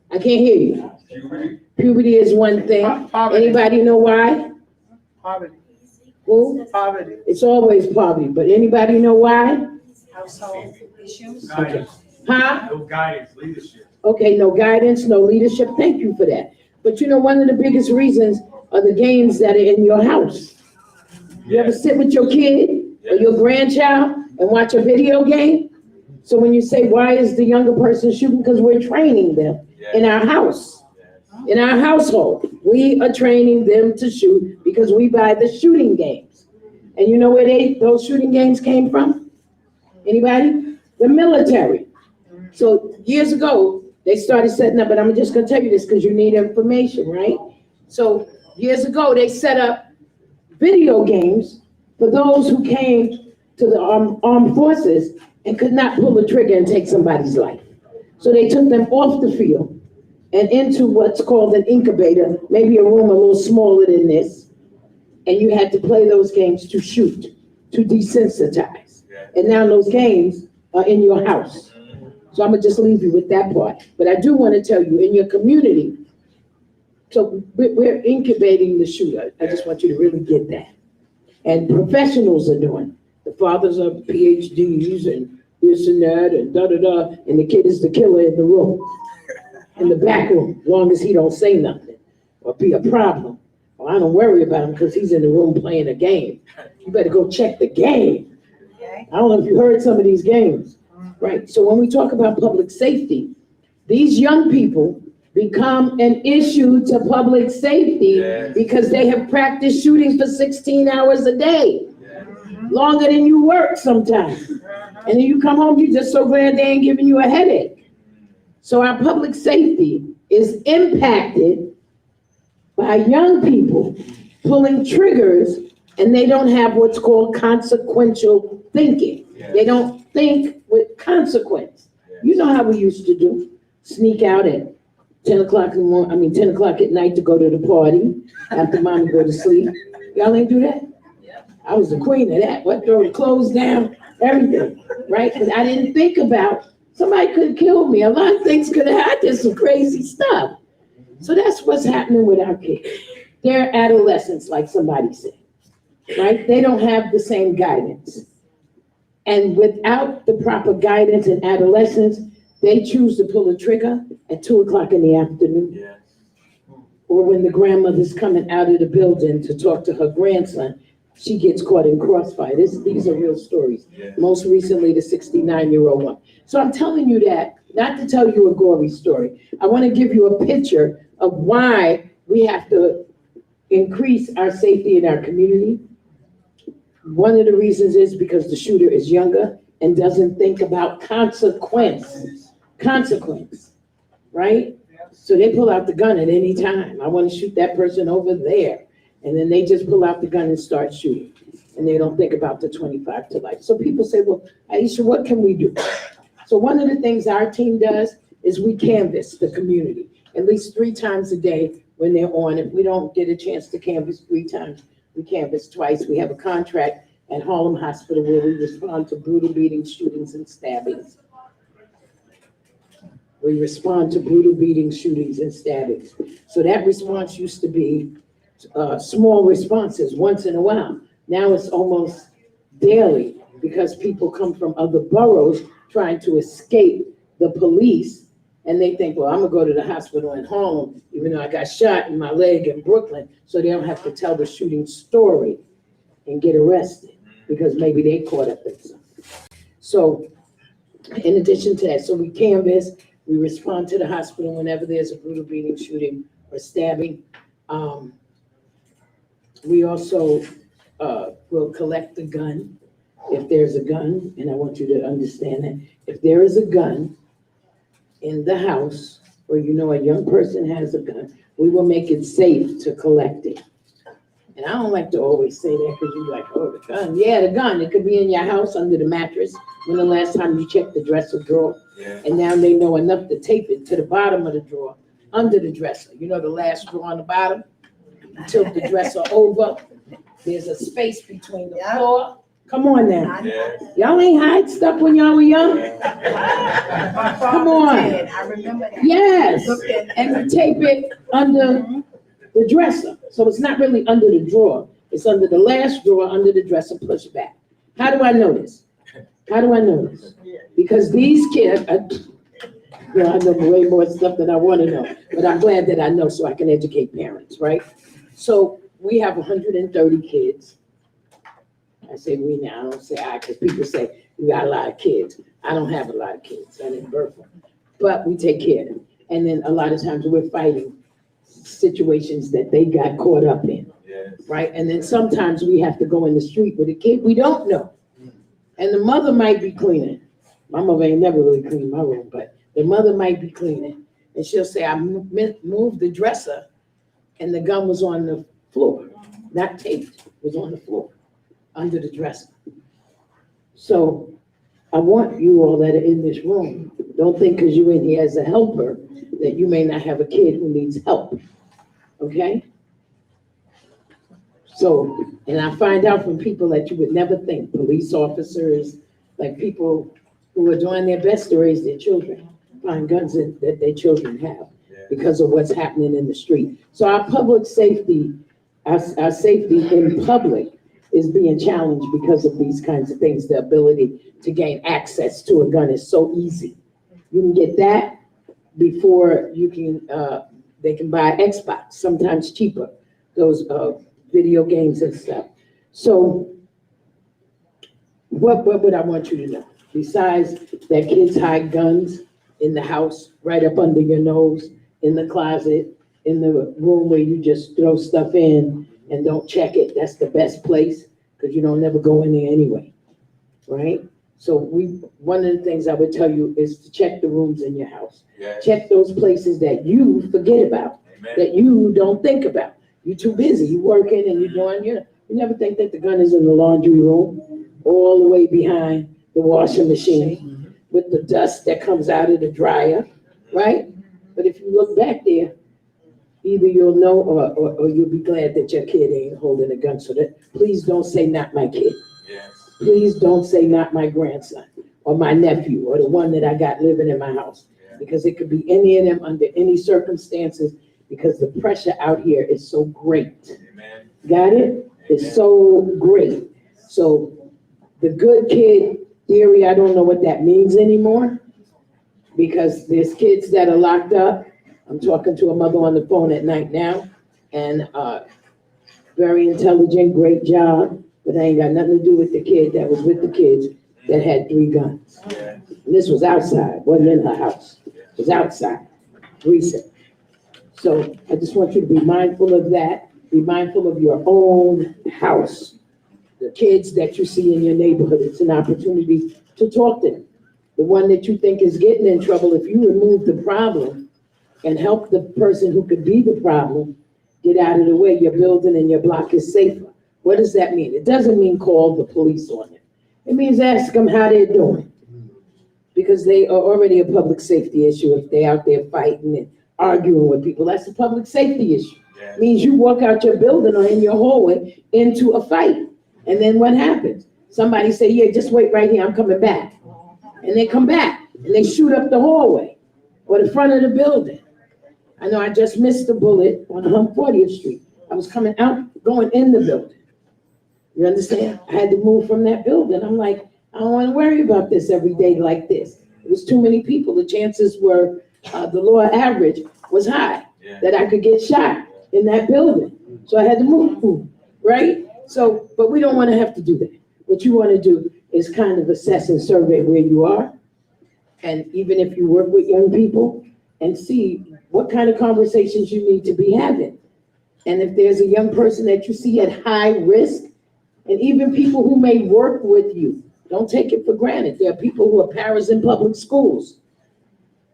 I can't hear you. Puberty is one thing. Poverty. Anybody know why? Poverty. Who? Poverty. It's always poverty, but anybody know why? Household issues. Okay. Huh? No guidance, leadership. Okay, no guidance, no leadership. Thank you for that. But you know, one of the biggest reasons are the games that are in your house. You ever sit with your kid or your grandchild and watch a video game? So when you say, why is the younger person shooting? Because we're training them in our house, in our household. We are training them to shoot because we buy the shooting games. And you know where those shooting games came from? Anybody? The military. So years ago, they started setting up, and I'm just gonna tell you this because you need information, right? So years ago, they set up video games for those who came to the armed forces and could not pull the trigger and take somebody's life. So they took them off the field and into what's called an incubator, maybe a room a little smaller than this. And you had to play those games to shoot, to desensitize. And now those games are in your house. So I'm gonna just leave you with that part. But I do wanna tell you, in your community, so we're incubating the shooter. I just want you to really get that. And professionals are doing. The fathers are PhDs and this and that and da-da-da, and the kid is the killer in the room, in the back room, long as he don't say nothing or be a problem. Well, I don't worry about him because he's in the room playing a game. You better go check the game. I don't know if you heard some of these games, right? So when we talk about public safety, these young people become an issue to public safety because they have practiced shooting for 16 hours a day. longer than you work sometimes. And then you come home, you're just so glad they ain't giving you a headache. So our public safety is impacted by young people pulling triggers, and they don't have what's called consequential thinking. They don't think with consequence. You know how we used to do, sneak out at 10 o'clock in the morning, 10 o'clock at night to go to the party after mommy go to sleep. Y'all ain't do that? I was the queen of that. What, throw the clothes down, everything, right? But I didn't think about, somebody could have killed me. A lot of things could have happened. I did some crazy stuff. So that's what's happening with our kids. They're adolescents, like somebody said, right? They don't have the same guidance. And without the proper guidance in adolescence, they choose to pull a trigger at 2 o'clock in the afternoon. Or when the grandmother's coming out of the building to talk to her grandson, she gets caught in crossfire. These are real stories. Most recently, the 69-year-old one. So I'm telling you that, not to tell you a gory story. I want to give you a picture of why we have to increase our safety in our community. One of the reasons is because the shooter is younger and doesn't think about consequence, right? So they pull out the gun at any time. I want to shoot that person over there. And then they just pull out the gun and start shooting. And they don't think about the 25 to life. So people say, well, Aisha, what can we do? So one of the things our team does is we canvass the community at least 3 times a day when they're on. If we don't get a chance to canvass 3 times, we canvass twice. We have a contract at Harlem Hospital where we respond to brutal beatings, shootings, and stabbings. We respond to brutal beatings, shootings, and stabbings. So that response used to be small responses once in a while. Now it's almost daily because people come from other boroughs trying to escape the police, and they think, well, I'm gonna go to the hospital in Harlem, even though I got shot in my leg in Brooklyn, so they don't have to tell the shooting story and get arrested because maybe they caught up in something. So in addition to that, so we canvass, we respond to the hospital whenever there's a brutal beating, shooting, or stabbing. We also will collect the gun if there's a gun, and I want you to understand that. If there is a gun in the house, or you know a young person has a gun, we will make it safe to collect it. And I don't like to always say that because you're like, oh, the gun. Yeah, the gun. It could be in your house under the mattress. When the last time you checked the dresser drawer? And now they know enough to tape it to the bottom of the drawer, under the dresser. You know the last drawer on the bottom? Tilt the dresser over. There's a space between the floor. Come on now. Y'all ain't hide stuff when y'all were young? Come on. I remember that. Yes. And you tape it under the dresser. So it's not really under the drawer. It's under the last drawer, under the dresser, push back. How do I know this? How do I know this? Because these kids, I know way more stuff than I want to know, but I'm glad that I know so I can educate parents, right? So we have 130 kids. I say we now, I don't say I, because people say we got a lot of kids. I don't have a lot of kids, I didn't birth them, but we take care of them. And then a lot of times we're fighting situations that they got caught up in, right? And then sometimes we have to go in the street with a kid we don't know. And the mother might be cleaning. My mother ain't never really cleaned my room, but the mother might be cleaning. And she'll say, I moved the dresser and the gun was on the floor, not taped, it was on the floor, under the dresser. So I want you all that are in this room, don't think because you're in here as a helper that you may not have a kid who needs help, okay? So, and I find out from people that you would never think, police officers, like people who are doing their best to raise their children, find guns that their children have because of what's happening in the street. So our public safety, our safety in public is being challenged because of these kinds of things. The ability to gain access to a gun is so easy. You can get that before you can, they can buy Xbox, sometimes cheaper, those video games and stuff. So what would I want you to know? Besides that kids hide guns in the house, right up under your nose, in the closet, in the room where you just throw stuff in and don't check it. That's the best place because you don't never go in there anyway, right? So one of the things I would tell you is to check the rooms in your house. Yes. Check those places that you forget about, Amen. that you don't think about. You're too busy, you working and you're doing, you never think that the gun is in the laundry room, all the way behind the washing machine, with the dust that comes out of the dryer, right? But if you look back there, either you'll know or you'll be glad that your kid ain't holding a gun. So that, please don't say not my kid. Yes. Please don't say not my grandson or my nephew or the one that I got living in my house. Because it could be any of them under any circumstances, because the pressure out here is so great. Amen. Got it? It's so great. So the good kid theory, I don't know what that means anymore, because there's kids that are locked up. I'm talking to a mother on the phone at night now, and very intelligent, great job, but I ain't got nothing to do with the kid that was with the kids that had 3 guns. Yeah. And this was outside, wasn't in her house. It was outside, recent. So I just want you to be mindful of that. Be mindful of your own house. The kids that you see in your neighborhood, it's an opportunity to talk to them. The one that you think is getting in trouble, if you remove the problem and help the person who could be the problem get out of the way, your building and your block is safer. What does that mean? It doesn't mean call the police on it. It means ask them how they're doing. Because they are already a public safety issue if they're out there fighting and arguing with people. That's a public safety issue. Yes. Means you walk out your building or in your hallway into a fight. And then what happens? Somebody say, yeah, just wait right here, I'm coming back. And they come back and they shoot up the hallway or the front of the building. I know I just missed a bullet on 40th Street. I was coming out, going in the building. You understand? I had to move from that building. I'm like, I don't want to worry about this every day like this. It was too many people. The chances were, the lower average was high, that I could get shot in that building. So I had to move, right? So, but we don't want to have to do that. What you want to do is kind of assess and survey where you are. And even if you work with young people, and see what kind of conversations you need to be having. And if there's a young person that you see at high risk, and even people who may work with you, don't take it for granted. There are people who are paras in public schools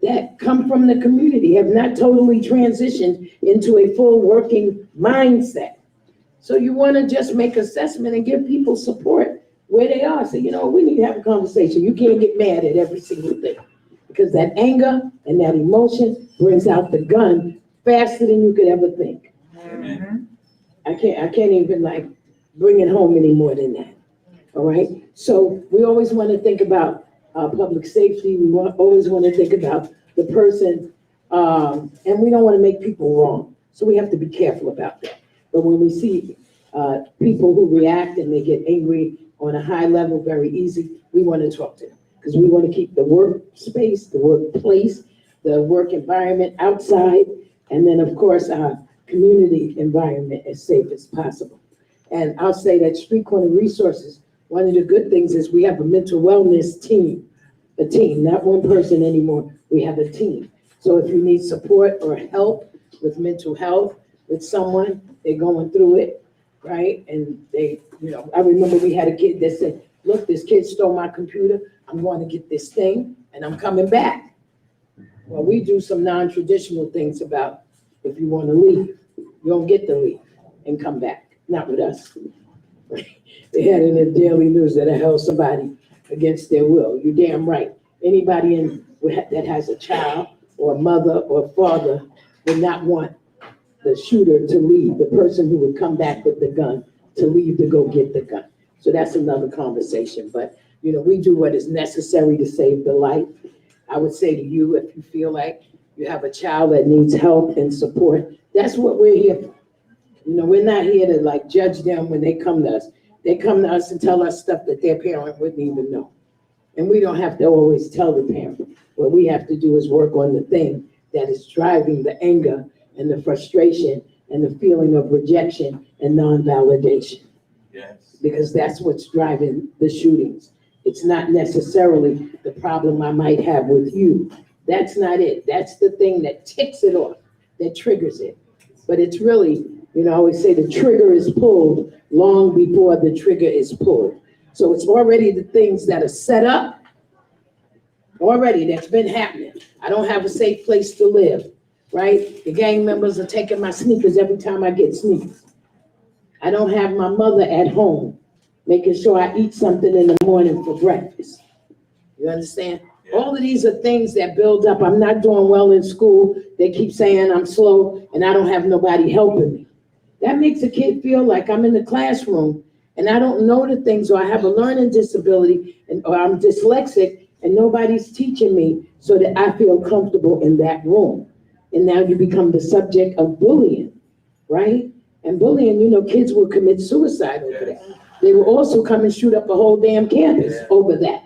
that come from the community, have not totally transitioned into a full working mindset. So you want to just make assessment and give people support where they are. So, we need to have a conversation. You can't get mad at every single thing, because that anger and that emotion brings out the gun faster than you could ever think. Amen. I can't even bring it home any more than that. All right. So we always want to think about public safety. We always want to think about the person, and we don't want to make people wrong. So we have to be careful about that. But when we see people who react and they get angry on a high level very easy, we want to talk to them, because we want to keep the workspace, the workplace, the work environment outside, and then of course our community environment as safe as possible. And I'll say that Street Corner Resources, one of the good things is we have a mental wellness team, a team, not one person anymore, we have a team. So if you need support or help with mental health with someone, they're going through it, right? And they, I remember we had a kid that said, look, this kid stole my computer, I'm going to get this thing and I'm coming back. Well, we do some non-traditional things about if you want to leave, you don't get to leave and come back, not with us. They had in the Daily News that I held somebody against their will. You're damn right. Anybody that has a child or a mother or father would not want the shooter to leave, the person who would come back with the gun to leave to go get the gun. So that's another conversation. But, we do what is necessary to save the life. I would say to you, if you feel like you have a child that needs help and support, that's what we're here for. We're not here to judge them when they come to us. They come to us and tell us stuff that their parent wouldn't even know. And we don't have to always tell the parent. What we have to do is work on the thing that is driving the anger and the frustration and the feeling of rejection and non-validation. Yes. Because that's what's driving the shootings. It's not necessarily the problem I might have with you. That's not it. That's the thing that ticks it off, that triggers it. But it's really You know, I always say the trigger is pulled long before the trigger is pulled. So it's already the things that are set up, already that's been happening. I don't have a safe place to live, right? The gang members are taking my sneakers every time I get sneakers. I don't have my mother at home, making sure I eat something in the morning for breakfast. You understand? All of these are things that build up. I'm not doing well in school. They keep saying I'm slow and I don't have nobody helping me. That makes a kid feel like I'm in the classroom and I don't know the things, or I have a learning disability, or I'm dyslexic and nobody's teaching me so that I feel comfortable in that room. And now you become the subject of bullying, right? And bullying, you know, kids will commit suicide over that. They will also come and shoot up a whole damn campus over that.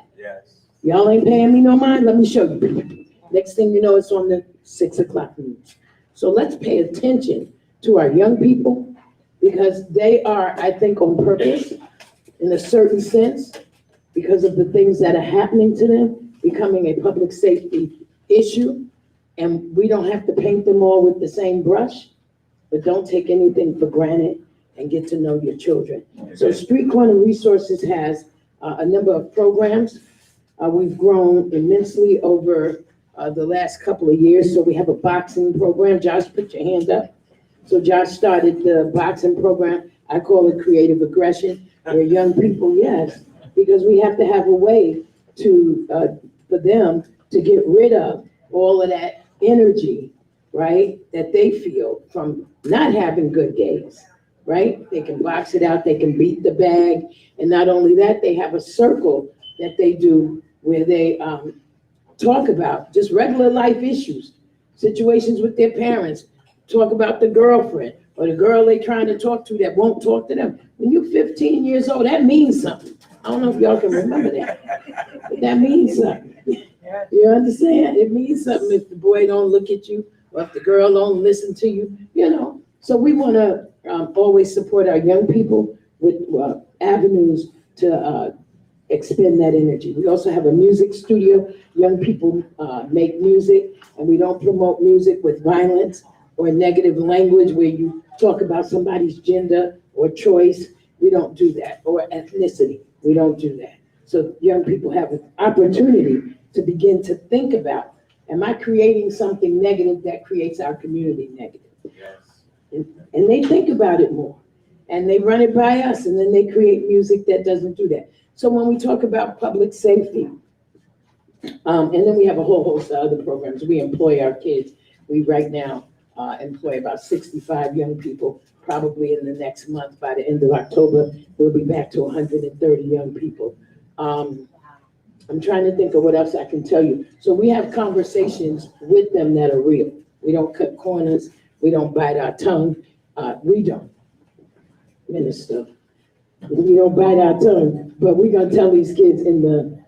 Y'all ain't paying me no mind, let me show you. Next thing you know, it's on the 6 o'clock news. So let's pay attention to our young people, because they are, I think, on purpose, in a certain sense, because of the things that are happening to them, becoming a public safety issue. And we don't have to paint them all with the same brush, but don't take anything for granted and get to know your children. So Street Corner Resources has a number of programs. We've grown immensely over the last couple of years. So we have a boxing program. Josh, put your hand up. So Josh started the boxing program. I call it creative aggression, where young people, yes, because we have to have a way to, for them to get rid of all of that energy, right, that they feel from not having good days, right? They can box it out, they can beat the bag, and not only that, they have a circle that they do where they talk about just regular life issues, situations with their parents, talk about the girlfriend or the girl they trying to talk to that won't talk to them. When you're 15 years old, that means something. I don't know if y'all can remember that, but that means something. You understand? It means something if the boy don't look at you or if the girl don't listen to you, you know. So we want to always support our young people with avenues to expend that energy. We also have a music studio. Young people make music, and we don't promote music with violence or negative language where you talk about somebody's gender or choice. We don't do that, or ethnicity. We don't do that. So young people have an opportunity to begin to think about, am I creating something negative that creates our community negative? Yes. And they think about it more, and they run it by us, and then they create music that doesn't do that. So when we talk about public safety, and then we have a whole host of other programs. We employ our kids. We right now employ about 65 young people. Probably in the next month, by the end of October, we'll be back to 130 young people. I'm trying to think of what else I can tell you. So we have conversations with them that are real. We don't cut corners. We don't bite our tongue. We don't, Minister. We don't bite our tongue, but we're gonna tell these kids in the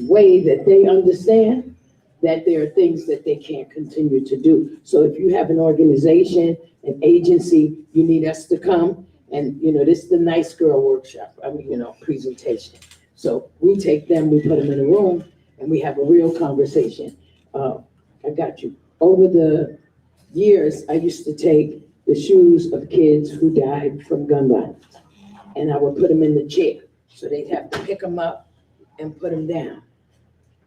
way that they understand that there are things that they can't continue to do. So if you have an organization, an agency, you need us to come, and you know, this is the nice girl workshop, presentation. So we take them, we put them in a room, and we have a real conversation. I got you. Over the years, I used to take the shoes of kids who died from gun violence, and I would put them in the chair. So they'd have to pick them up and put them down.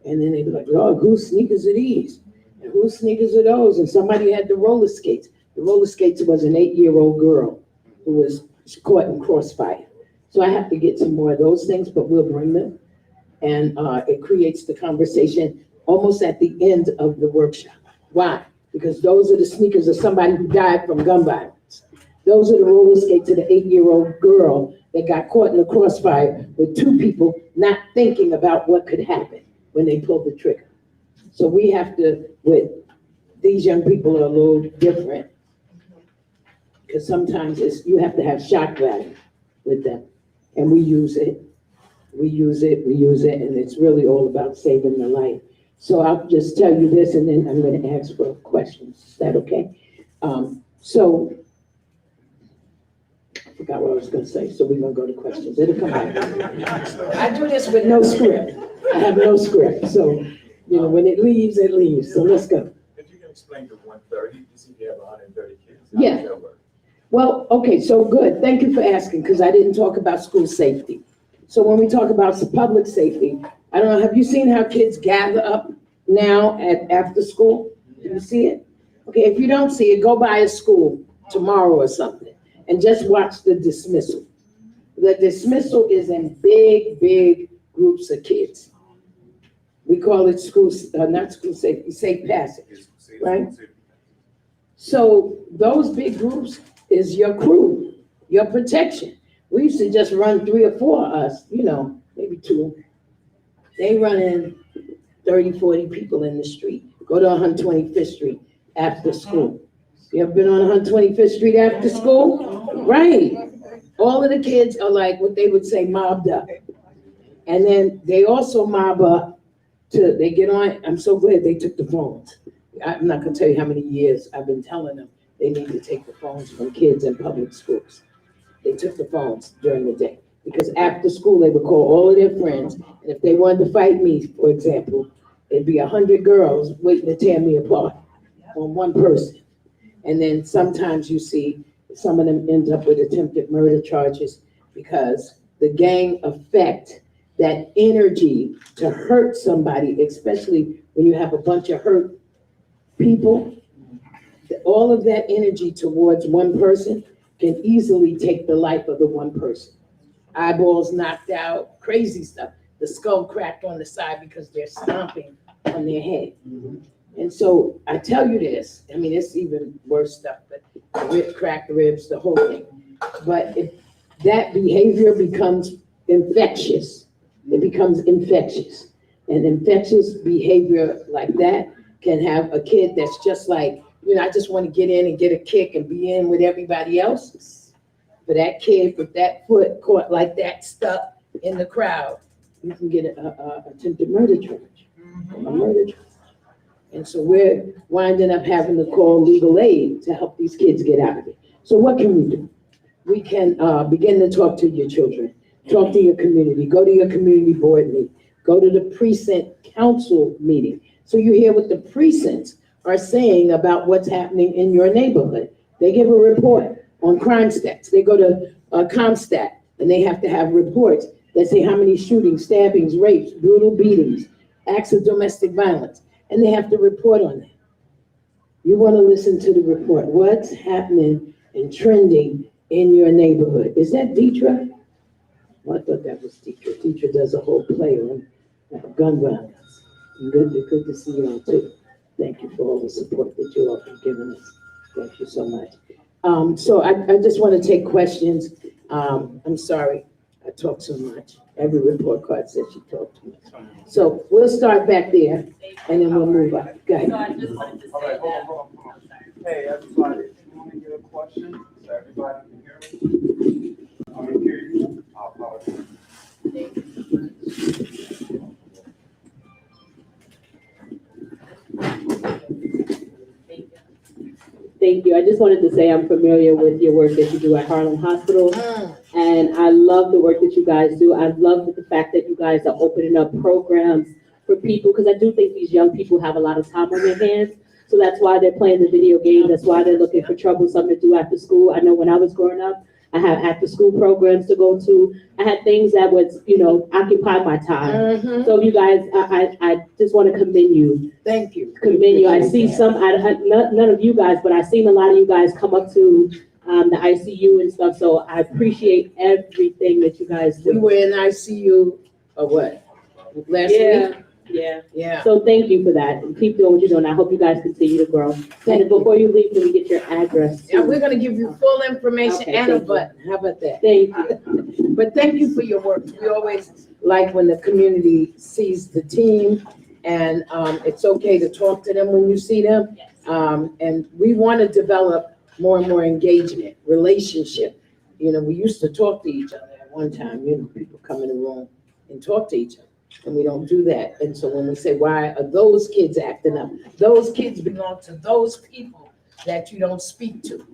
And then they'd be like, oh, whose sneakers are these? And whose sneakers are those? And somebody had the roller skates. The roller skates was an 8-year-old girl who was caught in crossfire. So I have to get some more of those things, but we'll bring them. And it creates the conversation almost at the end of the workshop. Why? Because those are the sneakers of somebody who died from gun violence. Those are the roller skates of the 8-year-old girl that got caught in a crossfire with two people not thinking about what could happen when they pulled the trigger. So we have to, with these young people are a little different, because sometimes you have to have shock value with them. And we use it, and it's really all about saving their life. So I'll just tell you this, and then I'm going to ask for questions. Is that okay? So I forgot what I was going to say, so we're going to go to questions. It'll come back. I do this with no script. I have no script, so when it leaves, it leaves. So let's go. If you can explain the 130, you see you have 130 kids. Yeah. Well, okay, so good. Thank you for asking, because I didn't talk about school safety. So when we talk about public safety, I don't know, have you seen how kids gather up now after school? Do you see it? Okay, if you don't see it, go by a school tomorrow or something and just watch the dismissal. The dismissal is in big groups of kids. We call it not school safety, safe passage, right? So those big groups is your crew, your protection. We used to just run 3 or 4 of us, maybe 2. They run in 30, 40 people in the street. Go to 125th Street after school. You ever been on 125th Street after school? Right. All of the kids are like what they would say mobbed up. And then they also mob up they get on, I'm so glad they took the phones. I'm not gonna tell you how many years I've been telling them they need to take the phones from kids in public schools. They took the phones during the day, because after school, they would call all of their friends, and if they wanted to fight me, for example, it'd be 100 girls waiting to tear me apart on one person. And then sometimes you see some of them end up with attempted murder charges, because the gang effect, that energy to hurt somebody, especially when you have a bunch of hurt people, all of that energy towards one person can easily take the life of the one person. Eyeballs knocked out, crazy stuff. The skull cracked on the side because they're stomping on their head. And so I tell you this, I mean, it's even worse stuff, but cracked ribs, the whole thing. But if that behavior becomes infectious, it becomes infectious. And infectious behavior like that can have a kid that's just like, I just want to get in and get a kick and be in with everybody else. For that kid with that foot caught like that, stuck in the crowd, you can get a attempted murder charge, a murder charge. And so we're winding up having to call legal aid to help these kids get out of it. So what can we do? We can begin to talk to your children, talk to your community, go to your community board meeting, go to the precinct council meeting. So you hear what the precincts are saying about what's happening in your neighborhood. They give a report on crime stats. They go to ComStat, and they have to have reports that say how many shootings, stabbings, rapes, brutal beatings, acts of domestic violence, and they have to report on that. You want to listen to the report. What's happening and trending in your neighborhood? Is that Deetra? Well, I thought that was Deetra. Deetra does a whole play on gun violence. Good to see you all too. Thank you for all the support that you all have given us. Thank you so much. So I just want to take questions. I'm sorry, I talk so much. Every report card says she talked too much. So we'll start back there, and then we'll move up. Go ahead. So I just wanted to say that. Hey, everybody, if you want to get a question, so everybody can hear me. I can hear you. I apologize. Thank you. I just wanted to say I'm familiar with your work that you do at Harlem Hospital. And I love the work that you guys do. I love the fact that you guys are opening up programs for people, because I do think these young people have a lot of time on their hands. So that's why they're playing the video games. That's why they're looking for trouble, something to do after school. I know when I was growing up, I had after school programs to go to. I had things that would, occupy my time. So you guys, I just want to commend you. Thank you. Commend you. I see none of you guys, but I've seen a lot of you guys come up to the ICU and stuff. So I appreciate everything that you guys do. We were in ICU, last week? Yeah. So thank you for that. And keep doing what you're doing. I hope you guys continue to grow. And before you leave, can we get your address? Yeah, we're gonna give you full information and a button. How about that? Thank you. But thank you for your work. We always like when the community sees the team, and it's okay to talk to them when you see them. And we want to develop more and more engagement, relationship. We used to talk to each other at one time, people come in the room and talk to each other. And we don't do that. And so when we say, why are those kids acting up? Those kids belong to those people that you don't speak to.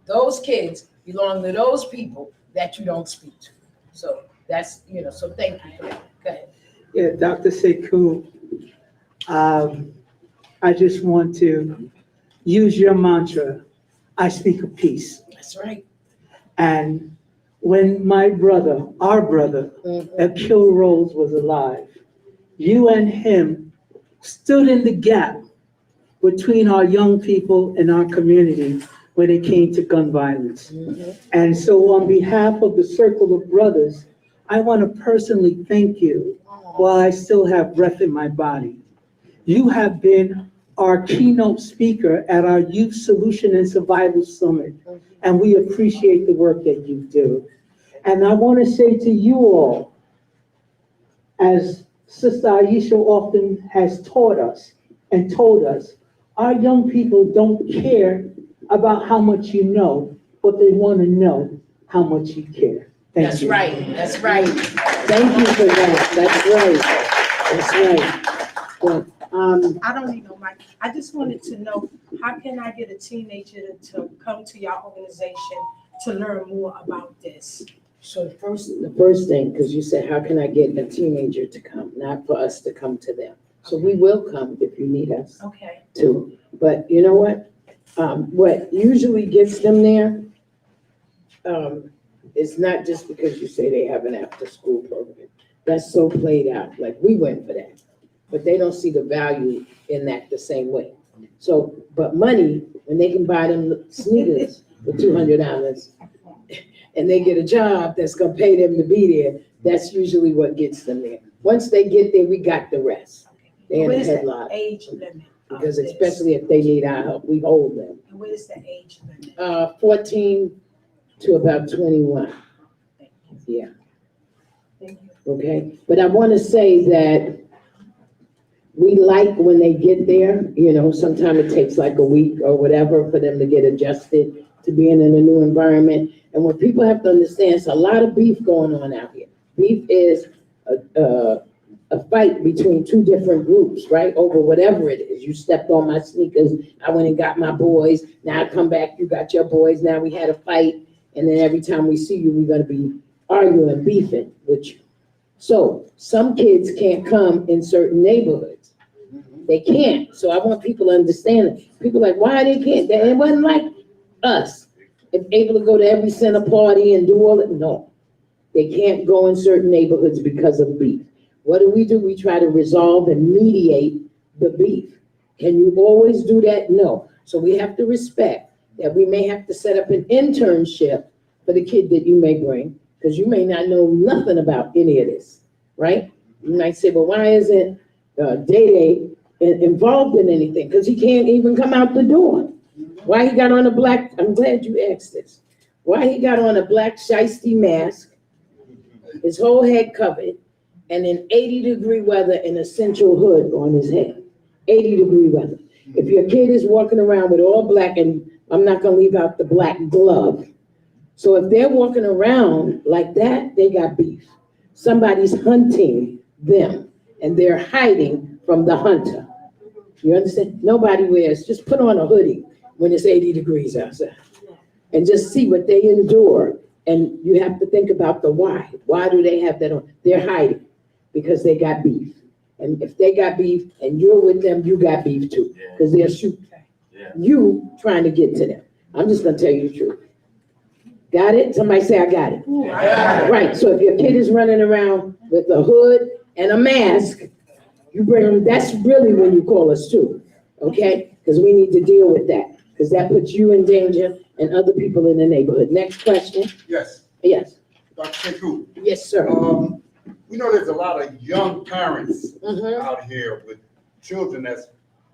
Those kids belong to those people that you don't speak to. So that's, so thank you for that. Go ahead. Yeah, Dr. Sekou, I just want to use your mantra, I speak of peace. That's right. And when my brother, our brother, Akil Rose was alive, you and him stood in the gap between our young people and our community when it came to gun violence. And so on behalf of the Circle of Brothers, I want to personally thank you while I still have breath in my body. You have been our keynote speaker at our Youth Solution and Survival Summit, and we appreciate the work that you do. And I want to say to you all, as Sister Aisha often has taught us and told us, our young people don't care about how much you know, but they want to know how much you care. Thank That's you. right, that's right. Thank you for that. That's right. That's right. Well, I don't need no mic. I just wanted to know, how can I get a teenager to come to your organization to learn more about this? So the first thing, because you said, how can I get a teenager to come, not for us to come to them. So we will come if you need us Okay. to. But you know what? What usually gets them there, it's not just because you say they have an after-school program. That's so played out. Like, we went for that. But they don't see the value in that the same way. So, but money, when they can buy them sneakers for $200 and they get a job that's gonna pay them to be there, that's usually what gets them there. Once they get there, we got the rest. They're in What a is the headlock. age limit? Because especially if they need our help, we hold them. And what is the age limit? 14 to about 21. Yeah. Thank you. Okay, but I want to say that we like when they get there, you know, sometimes it takes like a week or whatever for them to get adjusted to being in a new environment. And what people have to understand, it's a lot of beef going on out here. Beef is a fight between two different groups, right? Over whatever it is. You stepped on my sneakers, I went and got my boys, now I come back, you got your boys, now we had a fight, and then every time we see you, we're gonna be arguing, beefing with you. So some kids can't come in certain neighborhoods. They can't. So I want people to understand it. People are like, why they can't? It wasn't like us. If able to go to every center party and do all that. No, they can't go in certain neighborhoods because of beef. What do? We try to resolve and mediate the beef. Can you always do that? No. So we have to respect that we may have to set up an internship for the kid that you may bring, because you may not know nothing about any of this, right? You might say, well, why isn't Day involved in anything? Because he can't even come out the door. Why he got on a black, I'm glad you asked this. Why he got on a black shiesty mask, his whole head covered, and in 80-degree weather and a central hood on his head. 80-degree weather. If your kid is walking around with all black, and I'm not gonna leave out the black glove. So if they're walking around like that, they got beef. Somebody's hunting them, and they're hiding from the hunter. You understand? Nobody wears, just put on a hoodie when it's 80 degrees outside, and just see what they endure. And you have to think about the why. Why do they have that on? They're hiding because they got beef. And if they got beef and you're with them, you got beef too, because they're shooting you trying to get to them. I'm just gonna tell you the truth. Got it? Somebody say, I got it. Right, so if your kid is running around with a hood and a mask, you bring them, that's really when you call us too, okay? Because we need to deal with that, because that puts you in danger and other people in the neighborhood. Next question? Yes. Yes. Dr. Sekou. Yes, sir. We know there's a lot of young parents out here with children that's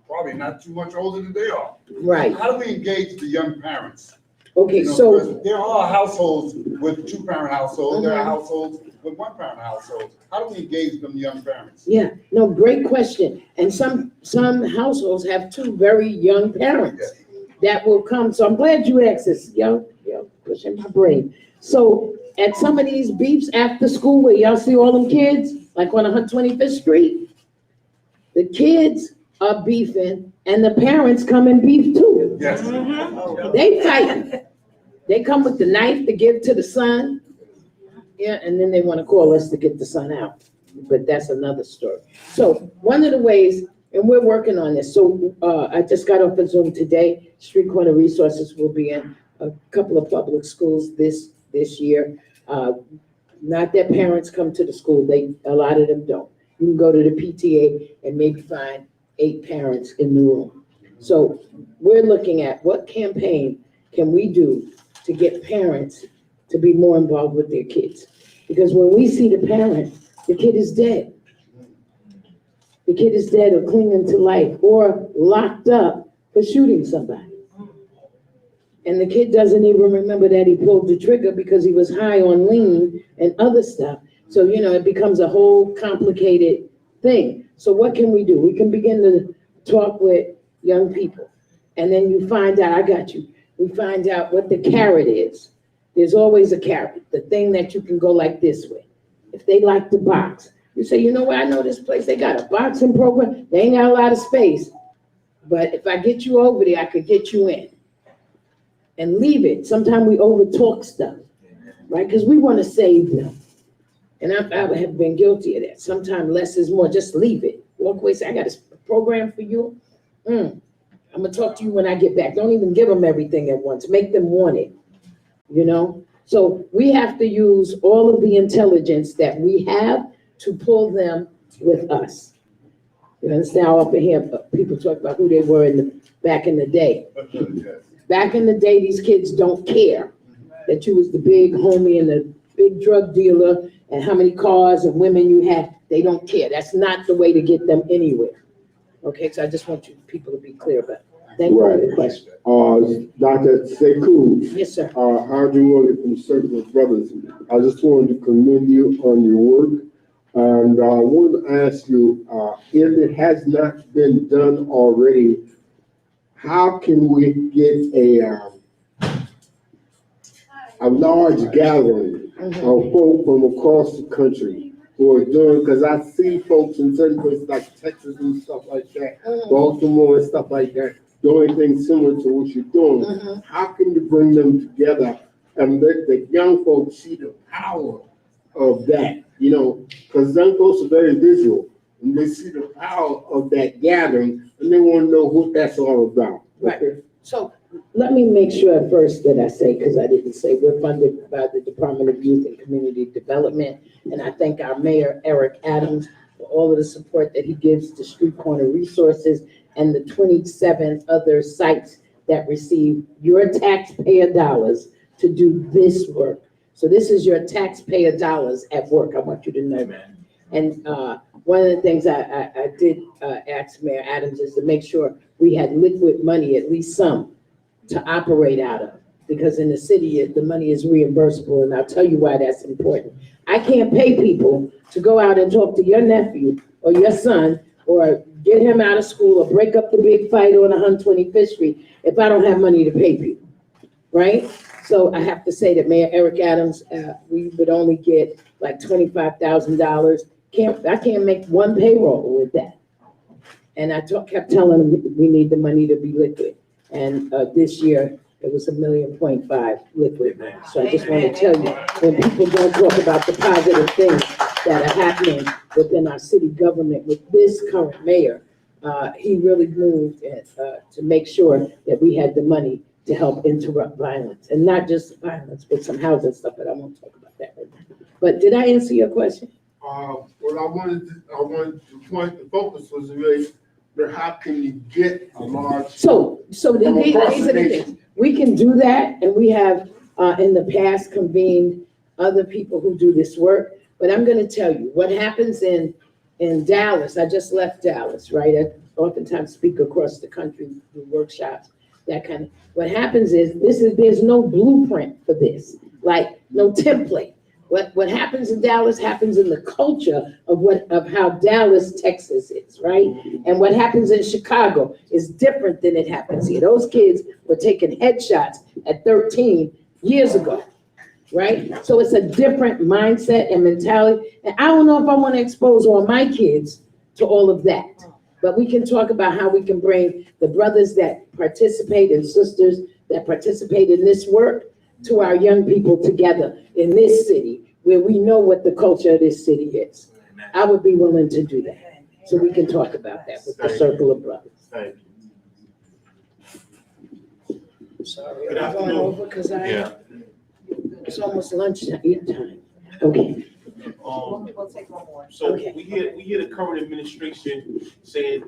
probably not too much older than they are. Right. How do we engage the young parents? Okay, You know, so. because there are households with two-parent households, there are households with one-parent households. How do we engage them young parents? Yeah, no, great question. And some households have two very young parents that will come. So I'm glad you asked this. Yo, pushing my brain. So at some of these beefs after school where y'all see all them kids, like on 125th Street, the kids are beefing and the parents come and beef too. Yes. They fight. They come with the knife to give to the son. Yeah, and then they want to call us to get the son out. But that's another story. So one of the ways, and we're working on this. So I just got off of Zoom today. Street Corner Resources will be in a couple of public schools this year. Not that parents come to the school, a lot of them don't. You can go to the PTA and maybe find 8 parents in the room. So we're looking at what campaign can we do to get parents to be more involved with their kids? Because when we see the parent, the kid is dead. The kid is dead or clinging to life or locked up for shooting somebody. And the kid doesn't even remember that he pulled the trigger because he was high on lean and other stuff. So, it becomes a whole complicated thing. So what can we do? We can begin to talk with young people. And then you find out, I got you. We find out what the carrot is. There's always a carrot, the thing that you can go like this way. If they like to box, you say, you know what, I know this place, they got a boxing program. They ain't got a lot of space. But if I get you over there, I could get you in. And leave it. Sometimes we overtalk stuff, right? Because we want to save them. And I have been guilty of that. Sometimes less is more. Just leave it. Walk away, say, I got a program for you. I'm going to talk to you when I get back. Don't even give them everything at once. Make them want it, So we have to use all of the intelligence that we have to pull them with us. You understand how up in here people talk about who they were back in the day. Back in the day, these kids don't care that you was the big homie and the big drug dealer and how many cars and women you had. They don't care. That's not the way to get them anywhere. Okay, so I just want people to be clear about it. Thank you for the question. Dr. Sekou. Yes, sir. Audrey Willie from Circle of Brothers. I just wanted to commend you on your work. And I wanted to ask you, if it has not been done already, how can we get a large gathering of folk from across the country who are doing, because I see folks in certain places like Texas and stuff like that, Baltimore and stuff like that, doing things similar to what you're doing. How can you bring them together and let the young folks see the power of that? Because young folks are very visual, and they see the power of that gathering, and they want to know what that's all about. Right. So let me make sure at first that I say, because I didn't say, we're funded by the Department of Youth and Community Development. And I thank our Mayor, Eric Adams, for all of the support that he gives to Street Corner Resources and the 27 other sites that receive your taxpayer dollars to do this work. So this is your taxpayer dollars at work. I want you to know that. And one of the things I did ask Mayor Adams is to make sure we had liquid money, at least some, to operate out of. Because in the city, the money is reimbursable, and I'll tell you why that's important. I can't pay people to go out and talk to your nephew or your son or get him out of school or break up the big fight on 125th Street if I don't have money to pay people, right? So I have to say that Mayor Eric Adams, we would only get like $25,000. I can't make one payroll with that. And I kept telling him we need the money to be liquid. And this year, it was $1.5 million liquid. So I just want to tell you, when people don't talk about the positive things that are happening within our city government with this current mayor, he really moved to make sure that we had the money to help interrupt violence. And not just violence, but some housing stuff, but I won't talk about that right now. But did I answer your question? What I wanted to point, the focus was really, how can you get a large? So these are the things. We can do that, and we have in the past convened other people who do this work. But I'm going to tell you what happens in Dallas. I just left Dallas, right? I oftentimes speak across the country, do workshops, that kind of. What happens is there's no blueprint for this, like no template. What happens in Dallas happens in the culture of how Dallas, Texas is, right? And what happens in Chicago is different than it happens here. Those kids were taking headshots at 13 years ago, right? So it's a different mindset and mentality. And I don't know if I want to expose all my kids to all of that, but we can talk about how we can bring the brothers that participate and sisters that participate in this work to our young people together in this city where we know what the culture of this city is. I would be willing to do that. So we can talk about that with the Circle of Brothers. Thank sorry, Good I'm going afternoon. over because Yeah. it's almost lunchtime, eat time. Okay, We'll take one more. So Okay. we hear the current administration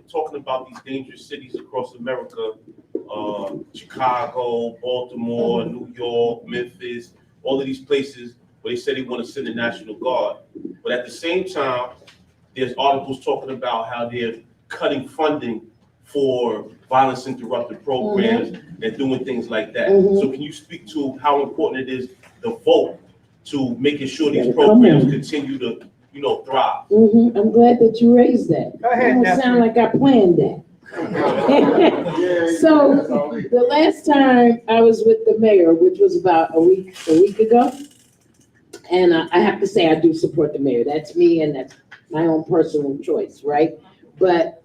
talking about these dangerous cities across America, Chicago, Baltimore, New York, Memphis, all of these places where they say they want to send the National Guard. But at the same time, there's articles talking about how they're cutting funding for violence interrupted programs and doing things like that. So can you speak to how important it is the vote to making sure these Yeah, come programs on. continue to, thrive? I'm glad that you raised that. Go ahead, It Nephew. sound like I planned that. So, the last time I was with the mayor, which was about a week ago, and I have to say I do support the mayor. That's me and that's my own personal choice, right? But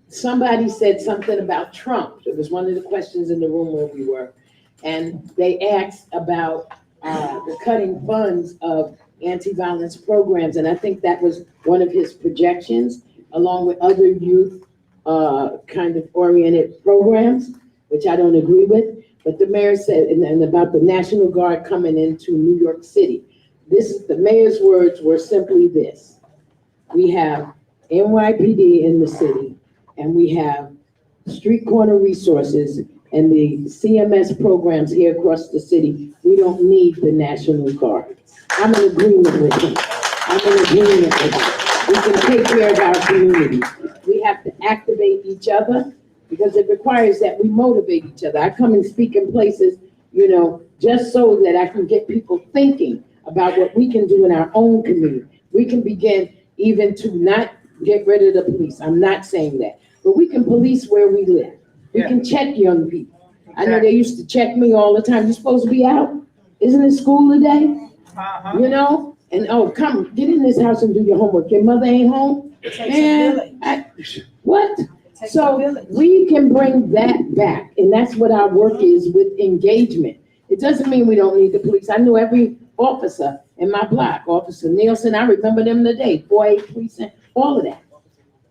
somebody said something about Trump. It was one of the questions in the room where we were. And they asked about the cutting funds of anti-violence programs. And I think that was one of his projections, along with other youth kind of oriented programs, which I don't agree with. But the mayor said, and about the National Guard coming into New York City. The mayor's words were simply this: we have NYPD in the city, and we have street corner resources and the CMS programs here across the city. We don't need the National Guard. I'm in agreement with him. We can take care of our community. We have to activate each other because it requires that we motivate each other. I come and speak in places, just so that I can get people thinking about what we can do in our own community. We can begin even to not get rid of the police. I'm not saying that, but we can police where we live. We can check young people. I know they used to check me all the time. You're supposed to be out? Isn't it school today? And come, get in this house and do your homework. Your mother ain't home? What? So we can bring that back, and that's what our work is with engagement. It doesn't mean we don't need the police. I knew every officer in my block, Officer Nielsen, I remember them today, 4-8 precinct, all of that.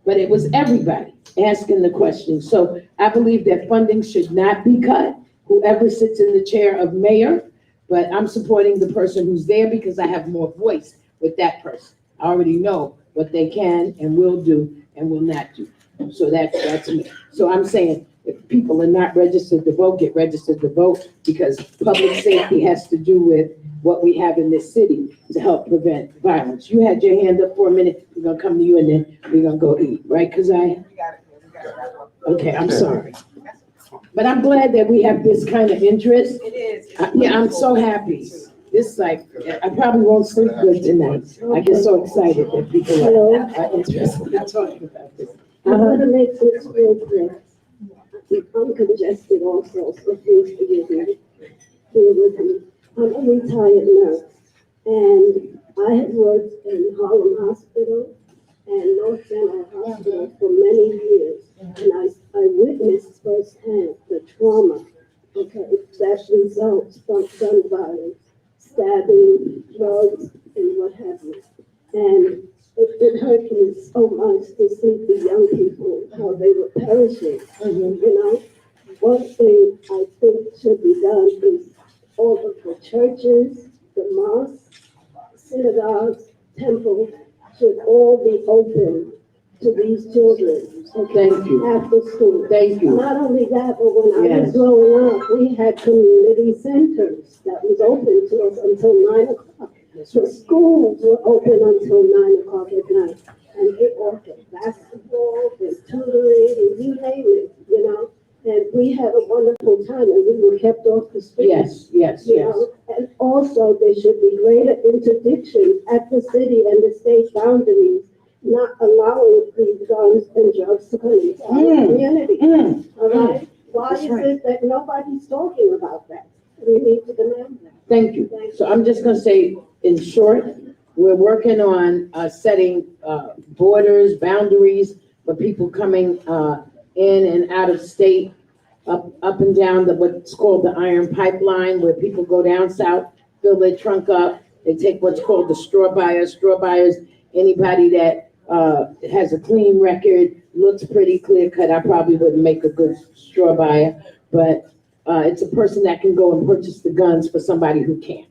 But it was everybody asking the question. So I believe that funding should not be cut, whoever sits in the chair of mayor, but I'm supporting the person who's there because I have more voice with that person. I already know what they can and will do and will not do. So that's me. So I'm saying, if people are not registered to vote, get registered to vote, because public safety has to do with what we have in this city to help prevent violence. You had your hand up for a minute. We're gonna come to you and then we're gonna go eat, right? Okay, I'm sorry. But I'm glad that we have this kind of interest. It is. Yeah, I'm so happy. I probably won't sleep good tonight. I get so excited that people are interested in talking about this. I want to make this real clear. I'm congested also, so please forgive me. Bear with me. I'm a retired nurse, and I have worked in Harlem Hospital and North General Hospital for many years, and I witnessed firsthand the trauma, that results from gun violence, stabbing, drugs, and what have you. And it hurt me so much to see the young people, how they were perishing, One thing I think should be done is all of the churches, the mosques, synagogues, temples should all be open to these children. Thank you. After school. Thank you. Not only that, but when I was Yes. growing up, we had community centers that was open to us until 9 o'clock. The schools were open until 9 o'clock at night. And they offered basketball and tutoring and you name it, And we had a wonderful time and we were kept off the streets. Yes. And also there should be greater interdiction at the city and the state boundaries, not allowing these guns and drugs to come into our community. All right? Why is it that nobody's talking about that? We need to demand that. Thank you. So I'm just gonna say, in short, we're working on setting borders, boundaries for people coming in and out of state, up and down what's called the Iron Pipeline, where people go down south, fill their trunk up, they take what's called the straw buyers. Straw buyers, anybody that has a clean record, looks pretty clear cut. I probably wouldn't make a good straw buyer, but it's a person that can go and purchase the guns for somebody who can't.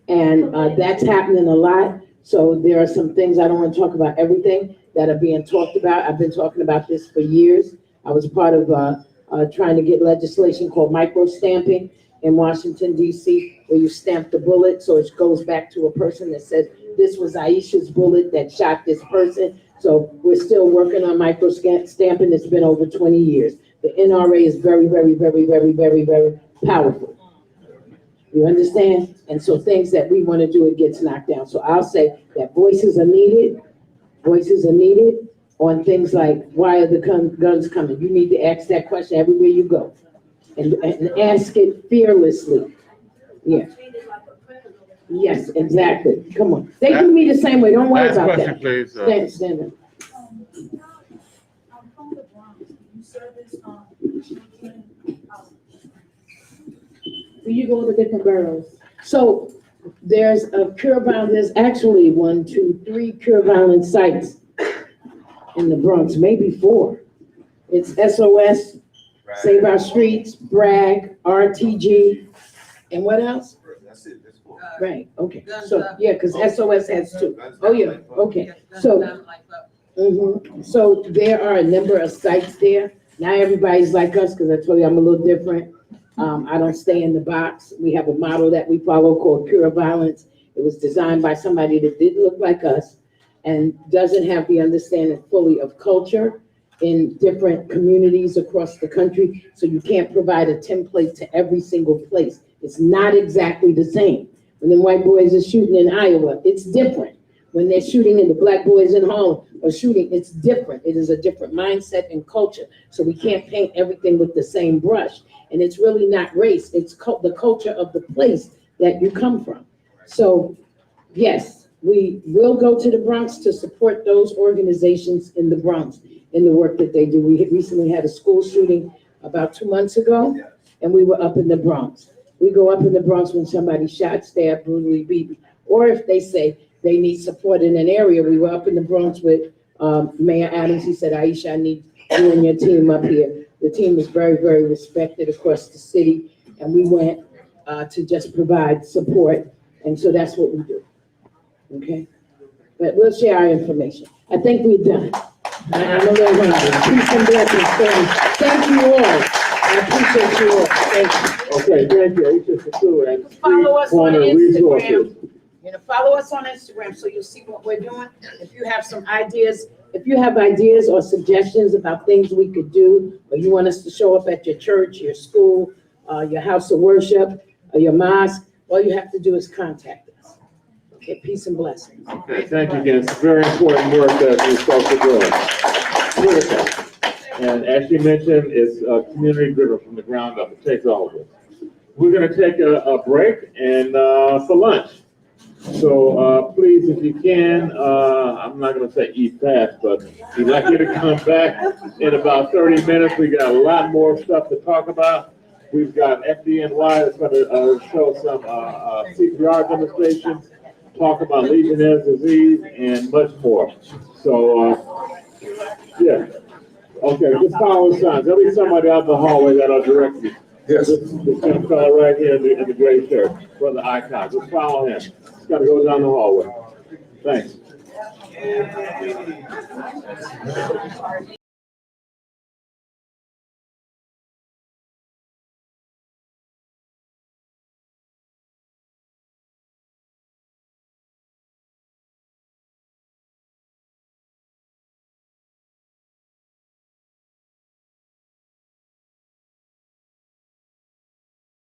And that's happening a lot. So there are some things, I don't want to talk about everything, that are being talked about. I've been talking about this for years. I was part of trying to get legislation called micro stamping in Washington, D.C., where you stamp the bullet so it goes back to a person that says, this was Aisha's bullet that shot this person. So we're still working on micro stamping. It's been over 20 years. The NRA is very, very, very, very, very, very powerful. You understand? And so things that we want to do, it gets knocked down. So I'll say that voices are needed on things like, why are the guns coming? You need to ask that question everywhere you go and ask it fearlessly. Yeah. Yes, exactly. Come on. They do me the same way. Don't worry about that. Please. Stand up. You go to different boroughs. So there's a cure violence, there's actually 1, 2, 3 cure violence sites in the Bronx, maybe 4. It's SOS, Save Our Streets, Bragg, RTG, and what else? That's it, that's 4. Right, okay, so, yeah, because SOS has 2. Oh, yeah, okay, so, so there are a number of sites there. Not everybody's like us, because I told you I'm a little different. I don't stay in the box. We have a model that we follow called Pure Violence. It was designed by somebody that didn't look like us and doesn't have the understanding fully of culture in different communities across the country. So you can't provide a template to every single place. It's not exactly the same. When the white boys are shooting in Iowa, it's different. When they're shooting and the black boys in Harlem are shooting, it's different. It is a different mindset and culture. So we can't paint everything with the same brush. And it's really not race, it's the culture of the place that you come from. So yes, we will go to the Bronx to support those organizations in the Bronx in the work that they do. We recently had a school shooting about 2 months ago, and we were up in the Bronx. We go up in the Bronx when somebody shot, stabbed, brutally beaten, or if they say they need support in an area. We were up in the Bronx with Mayor Adams. He said, Aisha, I need you and your team up here. The team is very, very respected across the city, and we went to just provide support, and so that's what we do, okay? But we'll share our information. I think we're done. I'm a little hungry. Peace and blessings. Thank you all. I appreciate you all. Thank you. Okay, thank you. Aisha, and Follow us on Corner Instagram. Resources. Follow us on Instagram so you'll see what we're doing. If you have some ideas, If you have ideas or suggestions about things we could do, or you want us to show up at your church, your school, your house of worship, or your mosque, all you have to do is contact us. Okay, peace and blessings. Okay, thank you again. It's very important work that these folks are doing. Critical. And as you mentioned, it's community driven from the ground up. It takes all of us. We're going to take a break and for lunch. So please, if you can, I'm not going to say eat fast, but we'd like you to come back in about 30 minutes. We got a lot more stuff to talk about. We've got FDNY that's going to show some CPR demonstrations, talk about Legionnaire's disease, and much more. So, yeah. Okay, just follow the signs. There'll be somebody out the hallway that'll direct you. Yes. This young fellow right here in the gray shirt, Brother Icon. Just follow him. Just got to go down the hallway. Thanks.